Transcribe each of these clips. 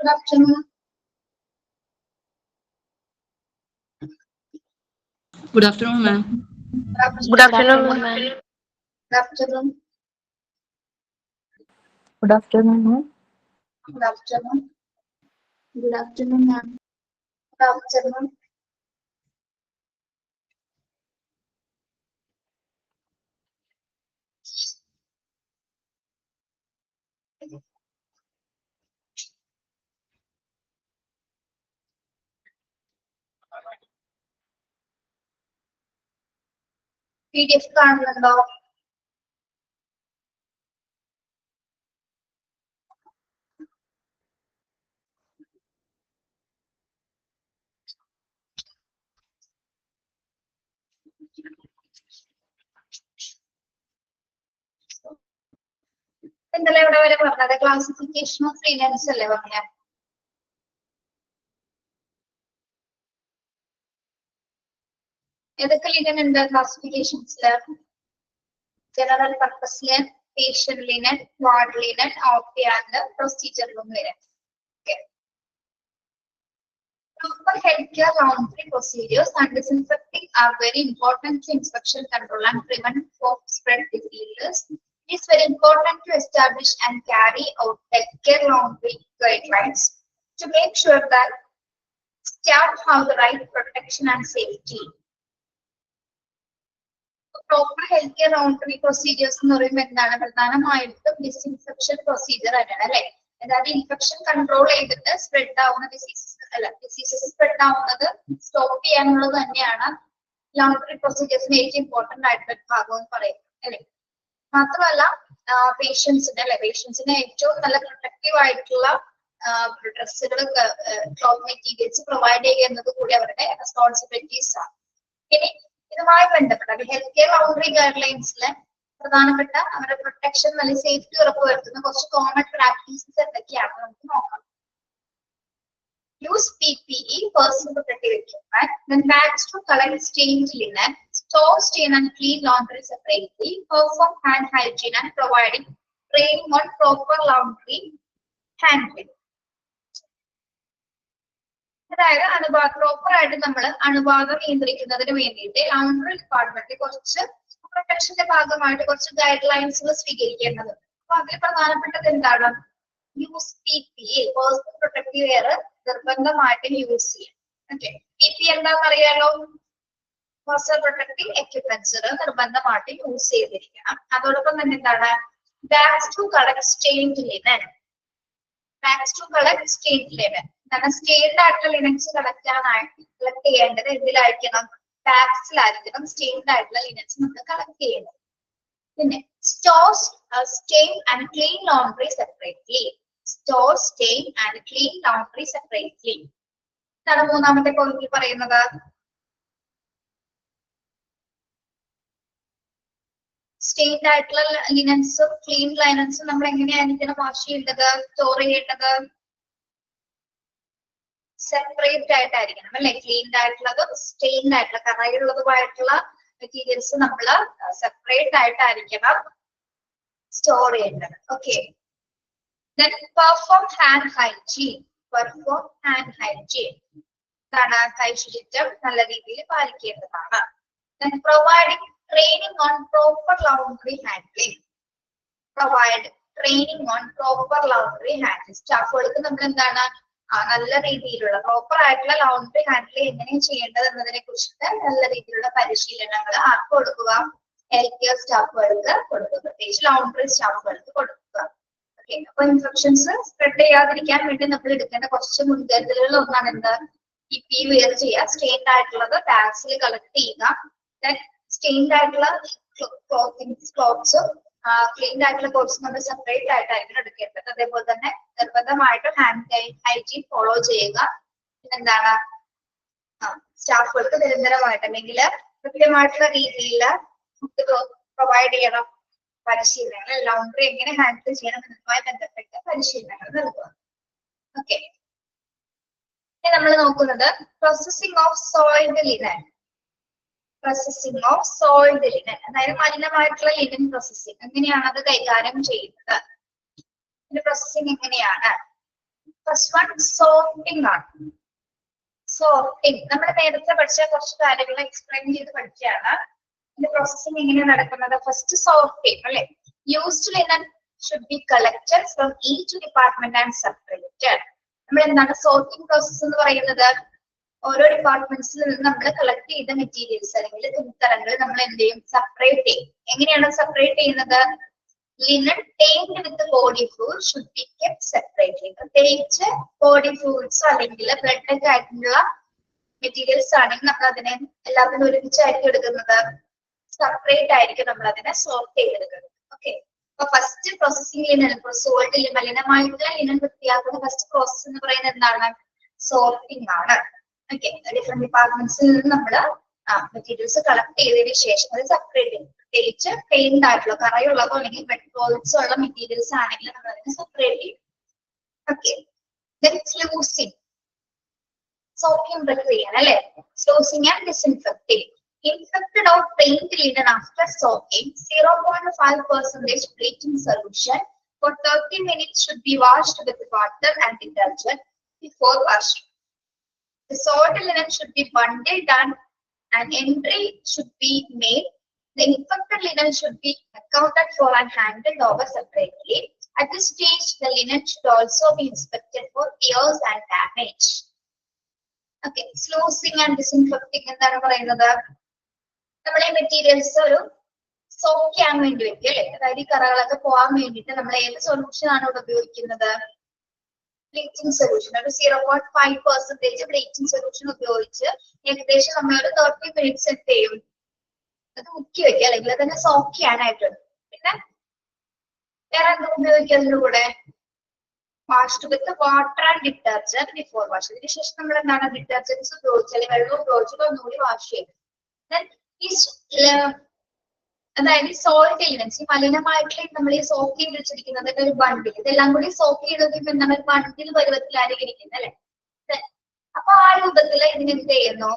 Good afternoon. Good afternoon, ma'am. Good afternoon, ma'am. Good afternoon. Good afternoon, ma'am. Good afternoon. Good afternoon, ma'am. Good afternoon. PDF കാണുന്നുണ്ടോ? ഇന്നലെ ഇവിടെ വരെ പറഞ്ഞത് classification of ലീനിയൻസ് അല്ലേ പറഞ്ഞ? ഏതൊക്കെ ലീനിയൻ ഉണ്ട് ക്ലാസിഫിക്കേഷൻസില്? General purpose linen, patient linen, ward linen, out and പ്രൊസീജിയറിലും വരെ. Proper healthcare laundry procedures and disinfecting are very important to infection control and prevent of spread diseases. It is very important to establish and carry out healthcare laundry guidelines to make sure that staff have the right protection and safety. Proper healthcare laundry procedures എന്ന് പറയുമ്പോൾ എന്താണ്? പ്രധാനമായിട്ടും disinfection procedure തന്നെയാണ് അല്ലെ? അതായത് infection control ചെയ്തിട്ട് spread ആവുന്ന diseases spread ആവുന്നത് സ്റ്റോപ്പ് ചെയ്യാനുള്ളത് തന്നെയാണ് ലൗണ്ടറി പ്രൊസീജിയേഴ്സിന് ഏറ്റവും ഇമ്പോർട്ടന്റ് ആയിട്ടുള്ള ഭാഗം എന്ന് പറയുന്നത് അല്ലെ? മാത്രമല്ല പേഷ്യൻസിന് ഏറ്റവും നല്ല പ്രൊട്ടക്റ്റീവ് ആയിട്ടുള്ള ഡ്രസ്സുകൾ, ക്ലോത്ത് മെറ്റീരിയൽസ് പ്രൊവൈഡ് ചെയ്യുന്നത് കൂടി അവരുടെ റെസ്പോൺസിബിലിറ്റീസ് ആണ്. ഇനി ഇതുമായി ബന്ധപ്പെട്ട ഹെൽത്ത് കെയർ ലൗണ്ടറി ഗൈഡ് ലൈൻസിലെ പ്രധാനപ്പെട്ട അവരുടെ പ്രൊട്ടക്ഷൻ നല്ല സേഫ്റ്റി ഉറപ്പുവരുത്തുന്ന കുറച്ച് കോമൺ പ്രാക്ടീസസ് എന്തൊക്കെയാണെന്ന് നമുക്ക് നോക്കാം. Use PPE, personal protective equipment, then bags to collect stained linen, store, stain and clean laundry separately, perform hand hygiene and providing training on proper laundry handling. അതായത് proper ആയിട്ട് നമ്മൾ അണുബാധ നിയന്ത്രിക്കുന്നതിന് വേണ്ടിയിട്ട് ലൗണ്ടറി ഡിപ്പാർട്ട്മെന്റിൽ കുറച്ച് പ്രൊട്ടക്ഷന്റെ ഭാഗമായിട്ട് കുറച്ച് ഗൈഡ് ലൈൻസുകൾ സ്വീകരിക്കേണ്ടത്. അപ്പൊ അതിൽ പ്രധാനപ്പെട്ടത് എന്താണ്? Use PPE, personal protective wear നിർബന്ധമായിട്ട് യൂസ് ചെയ്യാം. ഓക്കെ, PPE എന്താണെന്ന് അറിയാലോ? പേഴ്സണൽ പ്രൊട്ടക്റ്റീവ് എക്യുപ്മെന്റ്സുകൾ നിർബന്ധമായിട്ട് യൂസ് ചെയ്തിരിക്കണം. അതോടൊപ്പം തന്നെ എന്താണ്? Bags to collect stained linen. Bags to collect stained linen. കാരണം സ്റ്റെയിൻഡ് ആയിട്ടുള്ള ലിനൻസ് കളക്ട് ചെയ്യേണ്ടത് എന്തിലായിരിക്കണം? ബാഗ്സിലായിരിക്കണം സ്റ്റെയിൻഡ് ആയിട്ടുള്ള ലിനൻസ് നമ്മൾ കളക്ട് ചെയ്യുന്നത്. പിന്നെ store, stain and clean laundry separately. Store, stain and clean laundry separately. ഇതാണ് മൂന്നാമത്തെ പോയിന്റിൽ പറയുന്നത്. സ്റ്റെയിൻഡ് ആയിട്ടുള്ള ലിനൻസും ക്ലീൻ ലൈനൻസും നമ്മൾ എങ്ങനെയായിരിക്കണം വാഷ് ചെയ്യേണ്ടത്, സ്റ്റോർ ചെയ്യേണ്ടത്? സെപ്പറേറ്റ് ആയിട്ടായിരിക്കണം അല്ലെ? ക്ലീൻഡ് ആയിട്ടുള്ളതും സ്റ്റെയിൻഡ് ആയിട്ടുള്ള കറയുള്ളതുമായിട്ടുള്ള മെറ്റീരിയൽസ് നമ്മൾ സെപ്പറേറ്റ് ആയിട്ടായിരിക്കണം സ്റ്റോർ ചെയ്യേണ്ടത്. Okay, then perform hand hygiene. Perform hand hygiene. കൈ ശുചിത്വം നല്ല രീതിയിൽ പാലിക്കേണ്ടതാണ്. Then providing training on proper laundry handling. Provide training on proper laundry handling. സ്റ്റാഫുകൾക്ക് നമ്മൾ എന്താണ് നല്ല രീതിയിലുള്ള പ്രോപ്പർ ആയിട്ടുള്ള ലൗണ്ടറി ഹാൻഡിൽ എങ്ങനെ ചെയ്യേണ്ടത് എന്നതിനെ കുറിച്ചിട്ട് നല്ല രീതിയിലുള്ള പരിശീലനങ്ങൾ ആർക്ക് കൊടുക്കുക? ഹെൽത്ത് കെയർ സ്റ്റാഫുകൾക്ക് കൊടുക്കുക, പ്രത്യേകിച്ച് ലൗണ്ടറി സ്റ്റാഫുകൾക്ക് കൊടുക്കുക. ഓക്കെ, അപ്പൊ ഇൻഫെക്ഷൻസ് സ്പ്രെഡ് ചെയ്യാതിരിക്കാൻ വേണ്ടി നമ്മൾ എടുക്കേണ്ട കുറച്ച് മുൻകരുതലുകൾ ഒന്നാണ് എന്ത്? PPE വെയർ ചെയ്യുക, സ്റ്റെയിൻഡ് ആയിട്ടുള്ളത് ബാഗ്സിൽ കളക്ട് ചെയ്യുക, ദെൻ സ്റ്റെയിൻഡ് ആയിട്ടുള്ള ക്ലോത്ത്സും ക്ലീൻഡ് ആയിട്ടുള്ള ക്ലോത്ത്സ് നമ്മൾ സെപ്പറേറ്റ് ആയിട്ടായിരിക്കും എടുക്കേണ്ടത്. അതേപോലെ തന്നെ നിർബന്ധമായിട്ട് ഹാൻഡ് ഹൈജീൻ ഫോളോ ചെയ്യുക. പിന്നെന്താണ്? സ്റ്റാഫുകൾക്ക് നിരന്തരമായിട്ട് അല്ലെങ്കിൽ കൃത്യമായിട്ടുള്ള രീതിയിൽ പ്രൊവൈഡ് ചെയ്യണം പരിശീലനങ്ങൾ. ലൗണ്ടറി എങ്ങനെ ഹാൻഡിൽ ചെയ്യണം എന്നതുമായി ബന്ധപ്പെട്ട പരിശീലനങ്ങൾ നൽകുക. ഓക്കെ, നമ്മൾ നോക്കുന്നത് processing of soiled linen. Processing of soiled linen അതായത് മലിനമായിട്ടുള്ള ലിനൻ പ്രോസസിംഗ്. എങ്ങനെയാണ് അത് കൈകാര്യം ചെയ്യുന്നത്? ഇതിന്റെ പ്രോസസിംഗ് എങ്ങനെയാണ്? ഫസ്റ്റ് വൺ സോർട്ടിംഗ് ആണ്. സോർട്ടിംഗ് നമ്മൾ നേരത്തെ പഠിച്ച കുറച്ച് കാര്യങ്ങൾ എക്സ്പ്ലെയിൻ ചെയ്ത് പഠിക്കുകയാണ്. ഇതിന്റെ പ്രോസസ്സിംഗ് എങ്ങനെയാണ് നടക്കുന്നത്? ഫസ്റ്റ് സോർട്ടിംഗ് അല്ലെ. Used linen should be collected from each department and separated. നമ്മൾ എന്താണ് സോർട്ടിംഗ് പ്രോസസ് എന്ന് പറയുന്നത്? ഓരോ ഡിപ്പാർട്ട്മെന്റ്സിൽ നിന്ന് നമ്മൾ കളക്ട് ചെയ്ത മെറ്റീരിയൽസ് അല്ലെങ്കിൽ തുണിത്തരങ്ങൾ നമ്മൾ എന്ത് ചെയ്യും? സെപ്പറേറ്റ് ചെയ്യും. എങ്ങനെയാണ് സെപ്പറേറ്റ് ചെയ്യുന്നത്? Linen termed with body fluid should be kept separately. പ്രത്യേകിച്ച് ബോഡി ഫ്ലൂയിഡ്സ് അല്ലെങ്കിൽ ബ്ലഡ് ഒക്കെ ആയിട്ടുള്ള മെറ്റീരിയൽസ് ആണെങ്കിൽ നമ്മൾ അതിനെ എല്ലാത്തിനും ഒരുമിച്ചായിരിക്കും എടുക്കുന്നത്. സെപ്പറേറ്റ് ആയിരിക്കും നമ്മൾ അതിനെ സോർട്ട് ചെയ്തെടുക്കുന്നത്. ഓക്കെ, അപ്പൊ ഫസ്റ്റ് പ്രോസസ്സിംഗ് ലിനൻ സോൾട്ട് മലിനമായിട്ടുള്ള ലിനൻ വൃത്തിയാക്കുന്ന ഫസ്റ്റ് പ്രോസസ് എന്ന് പറയുന്നത് എന്താണ്? സോർട്ടിംഗ് ആണ്. ഓക്കെ, ഡിഫറെന്റ് ഡിപ്പാർട്ട്മെന്റ്സിൽ നിന്ന് നമ്മൾ മെറ്റീരിയൽസ് കളക്ട് ചെയ്തതിനു ശേഷം അത് സെപ്പറേറ്റ് ചെയ്യും. പ്രത്യേകിച്ച് പെയിന്റ് ആയിട്ടുള്ള കറയുള്ളതോ അല്ലെങ്കിൽ മെറ്റോൾസ് ഉള്ള മെറ്റീരിയൽസ് ആണെങ്കിൽ നമ്മൾ അതിനെ സെപ്പറേറ്റ് ചെയ്യും. ഓക്കെ, സ്ലൂസിംഗ് സോക്കിംഗ് പ്രക്രിയയാണ് അല്ലെ. സ്ലൂസിംഗ് and ഡിസിൻഫെക്ടിംഗ്. Infected of paint linen after soaking 0.5% bleaching solution for 30 minutes should be washed with water and detergent before washing. The soiled linen should be bundled and an entry should be made. The infected linen should be accounted for and handled over separately. At this stage, the linen should also be inspected for tears and damage. Okay, sluicing and disinfecting എന്താണ് പറയുന്നത്? നമ്മളെ materials ഒരു soak ചെയ്യാൻ വേണ്ടി വെക്കും അല്ലെ. അതായത് ഈ കറകളൊക്കെ പോകാൻ വേണ്ടിയിട്ട് നമ്മൾ ഏത് സൊല്യൂഷൻ ആണ് ഇവിടെ ഉപയോഗിക്കുന്നത്? Bleaching solution. ഒരു 0.5% ബ്ലീച്ചിങ് സൊല്യൂഷൻ ഉപയോഗിച്ച് ഏകദേശം നമ്മൾ ഒരു 30 മിനിറ്റ്സ് എന്ത് ചെയ്യും? അത് മുക്കി വെക്കുക അല്ലെങ്കിൽ അതന്നെ സോക്ക് ചെയ്യാനായിട്ടുണ്ട്. പിന്നെ വേറെ എന്താ ഉപയോഗിക്കുക അതിന്റെ കൂടെ? Washed with water and detergent before wash. ഇതിന് ശേഷം നമ്മൾ എന്താണ് ഡിറ്റർജൻസ് ഉപയോഗിച്ച് അല്ലെങ്കിൽ വെള്ളം ഉപയോഗിച്ചിട്ട് ഒന്നുകൂടി വാഷ് ചെയ്യും. അതായത് സോൾട്ട് എലിമെന്റ്സ്, ഈ മലിനമായിട്ട് നമ്മൾ ഈ സോക്ക് ചെയ്ത് വെച്ചിരിക്കുന്നതിന്റെ ഒരു ബണ്ടിൽ, ഇതെല്ലാം കൂടി സോക്ക് ചെയ്തത് എന്താണ്? ഒരു ബണ്ടിൽ പരുവത്തിലായിരിക്കും ഇരിക്കുന്നത് അല്ലെ. അപ്പൊ ആ രൂപത്തിൽ ഇതിനെന്ത് ചെയ്യുന്നു?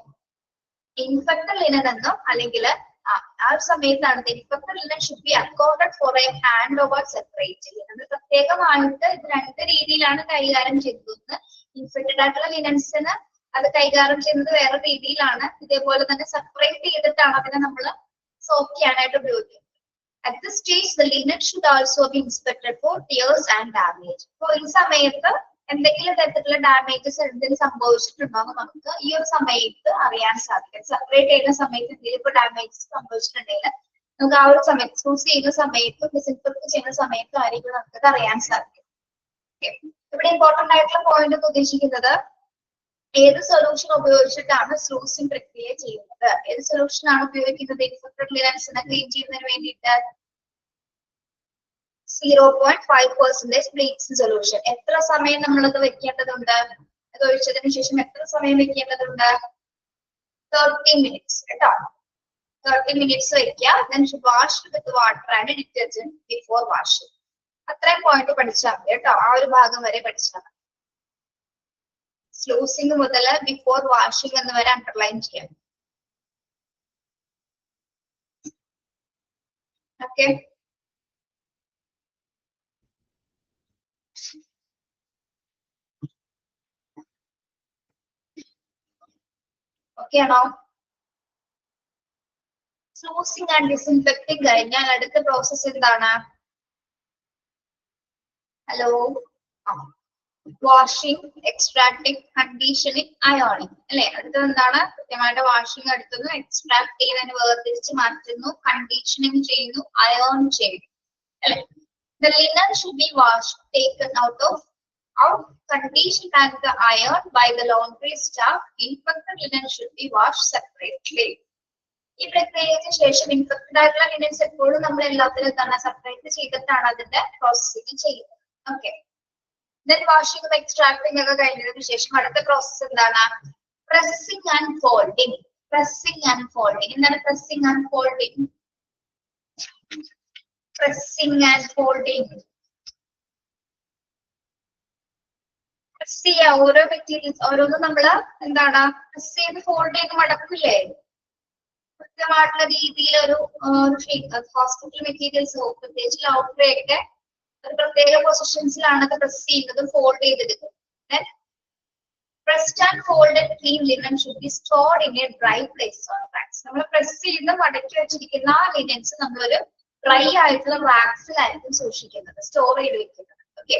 ഇൻഫെക്റ്റഡ് ലിനൻ എന്നും അല്ലെങ്കിൽ ആ ഒരു സമയത്താണ് infected linen should be accounted for A hand over separate. നമ്മൾ പ്രത്യേകമായിട്ട് ഇത് രണ്ട് രീതിയിലാണ് കൈകാര്യം ചെയ്തത്. ഇൻഫെക്റ്റഡ് ആയിട്ടുള്ള ലിനൻസിന് അത് കൈകാര്യം ചെയ്യുന്നത് വേറെ രീതിയിലാണ്. ഇതേപോലെ തന്നെ സെപ്പറേറ്റ് ചെയ്തിട്ടാണ് അതിനെ നമ്മൾ സോക്ക് ചെയ്യാനായിട്ട് ഉപയോഗിക്കുന്നത്. At this stage, the linen should also be inspected for tears and damage. അപ്പോൾ ഈ സമയത്ത് എന്തെങ്കിലും തരത്തിലുള്ള ഡാമേജസ് എന്തെങ്കിലും സംഭവിച്ചിട്ടുണ്ടോ എന്ന് നമുക്ക് ഈ ഒരു സമയത്ത് അറിയാൻ സാധിക്കും. സെപ്പറേറ്റ് ചെയ്യുന്ന സമയത്ത് എന്തെങ്കിലും ഇപ്പൊ ഡാമേജസ് സംഭവിച്ചിട്ടുണ്ടെങ്കിൽ നമുക്ക് ആ ഒരു സമയത്ത് ചൂസ് ചെയ്യുന്ന സമയത്തും ഡിസിൻഫെക്ട് ചെയ്യുന്ന സമയത്തും ആയിരിക്കും നമുക്കത് അറിയാൻ സാധിക്കും. ഇവിടെ ഇമ്പോർട്ടന്റ് ആയിട്ടുള്ള പോയിന്റ് എന്ന് ഉദ്ദേശിക്കുന്നത് ഏത് സൊല്യൂഷൻ ഉപയോഗിച്ചിട്ടാണ് സ്ലൂസിംഗ് പ്രക്രിയ ചെയ്യുന്നത്? ഏത് സൊല്യൂഷൻ ആണ് ഉപയോഗിക്കുന്നത് ഇൻഫെക്റ്റഡ് ലിനൻസിനെ ക്ലീൻ ചെയ്യുന്നതിന് വേണ്ടിയിട്ട്? 0.5% ബ്ലീച്ചിങ് സൊല്യൂഷൻ. എത്ര സമയം നമ്മളത് വെക്കേണ്ടതുണ്ട്? അത് ഒഴിച്ചതിന് ശേഷം എത്ര സമയം വെക്കേണ്ടതുണ്ട്? 30 മിനിറ്റ്സ് കേട്ടോ. 30 മിനിറ്റ്സ് വെക്കുക. then wash with water and detergent before washing. അത്രയും പോയിന്റ് പഠിച്ചാൽ മതി കേട്ടോ. ആ ഒരു ഭാഗം വരെ പഠിച്ചാൽ മതി. സ്ലൂസിംഗ് മുതൽ ബിഫോർ വാഷിംഗ് എന്ന് വരെ അണ്ടർലൈൻ ചെയ്യാം. ഓക്കെ, ഓക്കെ ആണോ? സ്ലൂസിംഗ് ആൻഡ് ഡിസിൻഫെക്ടിങ് കഴിഞ്ഞാൽ അടുത്ത പ്രോസസ് എന്താണ്? ഹലോ, വാഷിംഗ്, എക്സ്ട്രാക്ടിങ്, കണ്ടീഷനിങ്, അയോണിങ് അല്ലെ. അടുത്തത് എന്താണ്? കൃത്യമായിട്ട് വാഷിംഗ് എടുത്തുന്നു, എക്സ്ട്രാക്ട് ചെയ്യുന്നതിന് വേർതിരിച്ച് മാറ്റുന്നു, കണ്ടീഷനിങ് ചെയ്യുന്നു, അയോൺ ചെയ്യുന്നു അല്ലെ. The linen should be washed, taken out, conditioned and the ironed by the laundry staff. Infected linen should be washed separately. ഈ പ്രക്രിയയ്ക്ക് ശേഷം ഇൻഫെക്റ്റഡ് ആയിട്ടുള്ള ലിനൻസ് എപ്പോഴും നമ്മൾ എല്ലാത്തിലും തന്നെ സെപ്പറേറ്റ് ചെയ്തിട്ടാണ് അതിന്റെ പ്രോസസ്സിംഗ് ചെയ്യുന്നത്. ഓക്കെ, then washing, extracting ഒക്കെ കഴിഞ്ഞതിന് ശേഷം അടുത്ത പ്രോസസ് എന്താണ്? Pressing and folding. Pressing and folding. എന്താണ് pressing and folding? Pressing and folding press ചെയ്യാ. ഓരോ മെറ്റീരിയൽസ് ഓരോന്നും നമ്മള് എന്താണ് പ്രസ് ചെയ്ത് ഫോൾഡ് ചെയ്ത് മടക്കില്ലേ? കൃത്യമായിട്ടുള്ള രീതിയിൽ ഒരു ഹോസ്പിറ്റൽ മെറ്റീരിയൽസ് പ്രത്യേകിച്ച് ലൗട്രി ഒക്കെ ഒരു പ്രത്യേക പൊസിഷൻസിലാണ് അത് പ്രസ് ചെയ്യുന്നത്, ഫോൾഡ് ചെയ്തെടുക്കുന്നത്. Then pressed and folded clean linen should be stored in a dry place on racks. നമ്മൾ പ്രസ് ചെയ്ത് മടക്കി വെച്ചിരിക്കുന്ന ലിനൻസ് നമ്മളൊരു ഡ്രൈ ആയിട്ടുള്ള റാക്സിലായിരിക്കും സൂക്ഷിക്കുന്നത്, സ്റ്റോർ ചെയ്ത് വെക്കുന്നത്. Okay.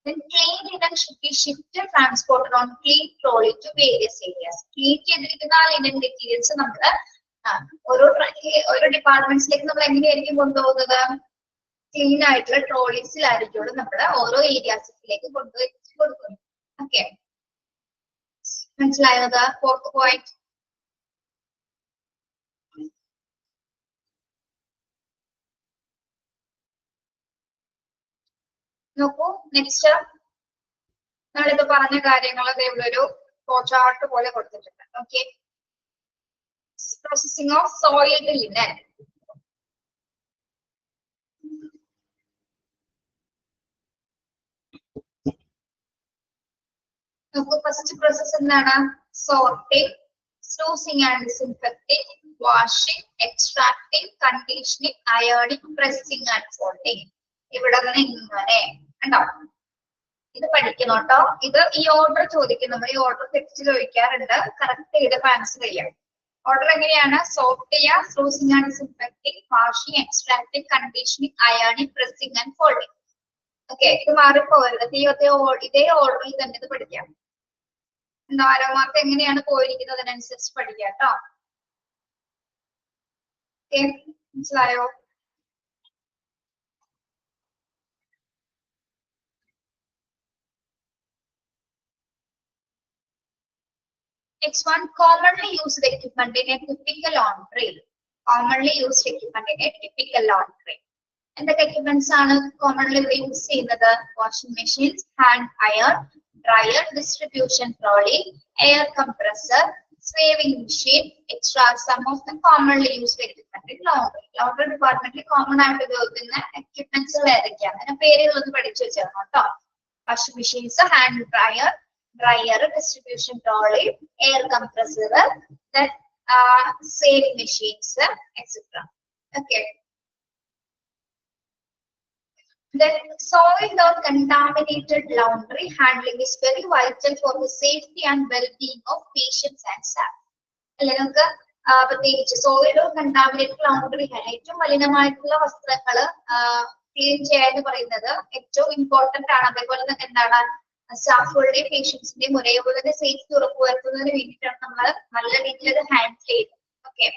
Then clean linen should be shifted, transported on clean trolley to various areas. Clean ചെയ്തിരിക്കുന്ന ലിനൻ മെറ്റീരിയൽസ് നമ്മൾ ഓരോ ഡിപ്പാർട്ട്മെന്റ്സിലേക്ക് നമ്മൾ എങ്ങനെയായിരിക്കും കൊണ്ടുപോകുന്നത്? ക്ലീൻ ആയിട്ടുള്ള ട്രോളീസിലായിരിക്കും നമ്മൾ ഓരോ ഏരിയാസിലേക്ക് കൊണ്ടുവച്ച് കൊടുക്കുന്നത്. ഓക്കെ, മനസ്സിലായത്? Fourth point. നോക്കൂ, നെക്സ്റ്റ് നമ്മളിത് പറഞ്ഞ കാര്യങ്ങൾ ഇവിടെ ഒരു ചാർട്ട് പോലെ കൊടുത്തിട്ടുണ്ട്. Okay, processing of soiled linen. നോക്കൂ, ഫസ്റ്റ് പ്രോസസ് എന്താണ്? Sorting, sluicing and disinfecting, washing, extracting, conditioning, ironing, pressing and folding. ഇവിടെ നിന്ന് ഇങ്ങനെ ഉണ്ടോ? ഇത് പഠിക്കണം കേട്ടോ. ഇത് ഈ ഓർഡർ ചോദിക്കും, നമ്മൾ ഈ ഓർഡർ ടെക്സ്റ്റിൽ ചോദിക്കാറുണ്ട്. കറക്റ്റ് ചെയ്തപ്പോ ആൻസർ ചെയ്യാം. ഓർഡർ എങ്ങനെയാണ്? സോർട്ട് ചെയ്യുക, sluicing and disinfecting, washing, extracting, conditioning, ironing, pressing and folding. Okay, ഇത് മാറിപ്പോകരുത്. ഇതേ ഓർഡറിൽ തന്നെ ഇത് പഠിക്കാം. മാർക്ക് എങ്ങനെയാണ് പോയിരിക്കുന്നത് അതിനനുസരിച്ച് പഠിക്കാം കേട്ടോ. ഓക്കെ, മനസ്സിലായോ? Next one, commonly used equipment in a typical laundry. Commonly used equipment in a typical laundry. എന്തൊക്കെ equipments ആണ് commonly ഇവിടെ യൂസ് ചെയ്യുന്നത്? Washing machines, hand iron, dryer, distribution trolley, air compressor, sewing machine, extra some of the commonly used equipment in laundry. Laundry department common ആയിട്ട് ഉപയോഗിക്കുന്ന equipments ഏതൊക്കെയാണ്? അതിന്റെ പേരുകളൊന്ന് പഠിച്ചു വെച്ചേക്കണം കേട്ടോ. Washing machines, hand dryer, distribution trolley, air compressor, then sewing machines, etc. Okay. Then soiled or contaminated laundry handling is very vital for the safety and well-being of patients and staff. അല്ലെങ്കിൽ പ്രത്യേകിച്ച് soiled or contaminated laundry ഏറ്റവും മലിനമായിട്ടുള്ള വസ്ത്രങ്ങൾ clean ചെയ്യാന്ന് പറയുന്നത് ഏറ്റവും important ആണ്. അതേപോലെ തന്നെ എന്താണ്, സ്റ്റാഫുകളുടെയും പേഷ്യൻസിന്റെയും ഒരേപോലെ സേഫ്റ്റി ഉറപ്പുവരുത്തുന്നതിന് വേണ്ടിയിട്ടാണ് നമ്മൾ നല്ല രീതിയിൽ അത് ഹാൻഡിൽ ചെയ്യുന്നത്. Okay.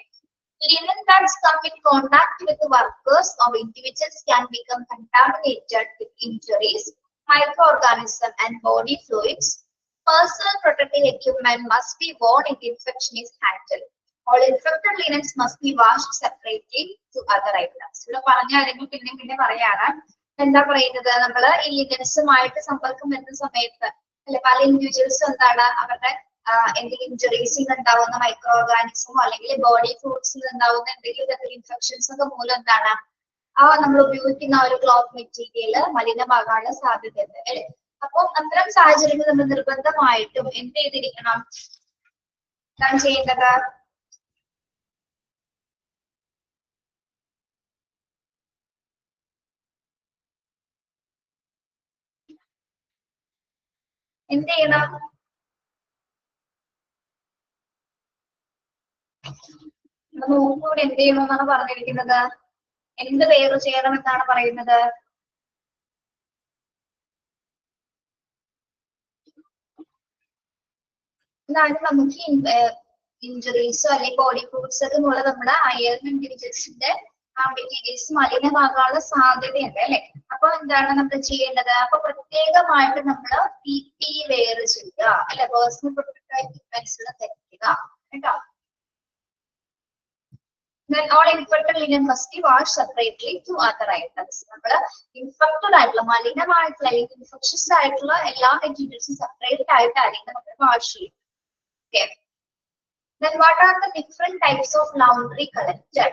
Linen that come in contact with workers or individuals can become contaminated with injuries, microorganisms and body fluids. Personal protective equipment must be worn if infection is handled. All infected linens must be washed separately to other items. ഇവിടെ പറഞ്ഞ കാര്യങ്ങൾ പിന്നെ പറയാണ്. എന്താ പറയുന്നത്, നമ്മള് ഈ ലിനൻസുമായിട്ട് സമ്പർക്കം വരുന്ന സമയത്ത് അല്ലെ പല ഇൻഡിവിജ്വൽസും എന്താണ് അവരുടെ എന്തെങ്കിലും ഇഞ്ചുറീസിൽ ഉണ്ടാവുന്ന മൈക്രോ ഓർഗാനിസമോ അല്ലെങ്കിൽ ബോഡി ഫ്ലൂയിഡ്സിൽ ഉണ്ടാവുന്ന എന്തെങ്കിലും തരത്തിലുള്ള ഇൻഫെക്ഷൻസ് ഒക്കെ മൂലം എന്താണ് നമ്മൾ ഉപയോഗിക്കുന്ന ഒരു ക്ലോത്ത് മെറ്റീരിയൽ മലിനമാകാനുള്ള സാധ്യതയുണ്ട് അല്ലെ. അപ്പോൾ അത്തരം സാഹചര്യങ്ങൾ നമ്മൾ നിർബന്ധമായിട്ടും എന്ത് ചെയ്തിരിക്കണം, എന്താണ് ചെയ്യേണ്ടത്? എന്ത് ചെയ്യണം? നോക്കൂടെ എന്ത് ചെയ്യണമെന്നാണ് പറഞ്ഞിരിക്കുന്നത്? എന്ത് വേറെ ചെയ്യണമെന്നാണ് പറയുന്നത്? അതായത് നമുക്ക് ഇഞ്ചുറീസോ അല്ലെങ്കിൽ ബോഡി ഫ്ലൂയിഡ്സ് ഒക്കെ മൂലം നമ്മുടെ അയൺ ഇൻഡിവിജ്വൽസിന്റെ മെറ്റീരിയൽസ് മലിനമാകാനുള്ള സാധ്യതയുണ്ട് അല്ലെ. അപ്പൊ എന്താണ് നമ്മൾ ചെയ്യേണ്ടത്? അപ്പൊ പ്രത്യേകമായിട്ട് നമ്മൾ PPE വെയർ ചെയ്യുക അല്ലെ, പേഴ്സണൽ പ്രൊട്ടക്റ്റീവ് എക്യുപ്മെന്റ്സ് ധരിക്കുക കേട്ടോ. Then all infected linen must be washed separately to other items. നമ്മൾ ഇൻഫെക്റ്റഡ് ആയിട്ടുള്ള മലിനമായിട്ടുള്ള അല്ലെങ്കിൽ ഇൻഫെക്ഷസ് ആയിട്ടുള്ള എല്ലാ മെറ്റീരിയൽസും സെപ്പറേറ്റ് ആയിട്ടായിരിക്കും നമ്മൾ വാഷ് ചെയ്യും. Okay. Then what are the different types of laundry collected?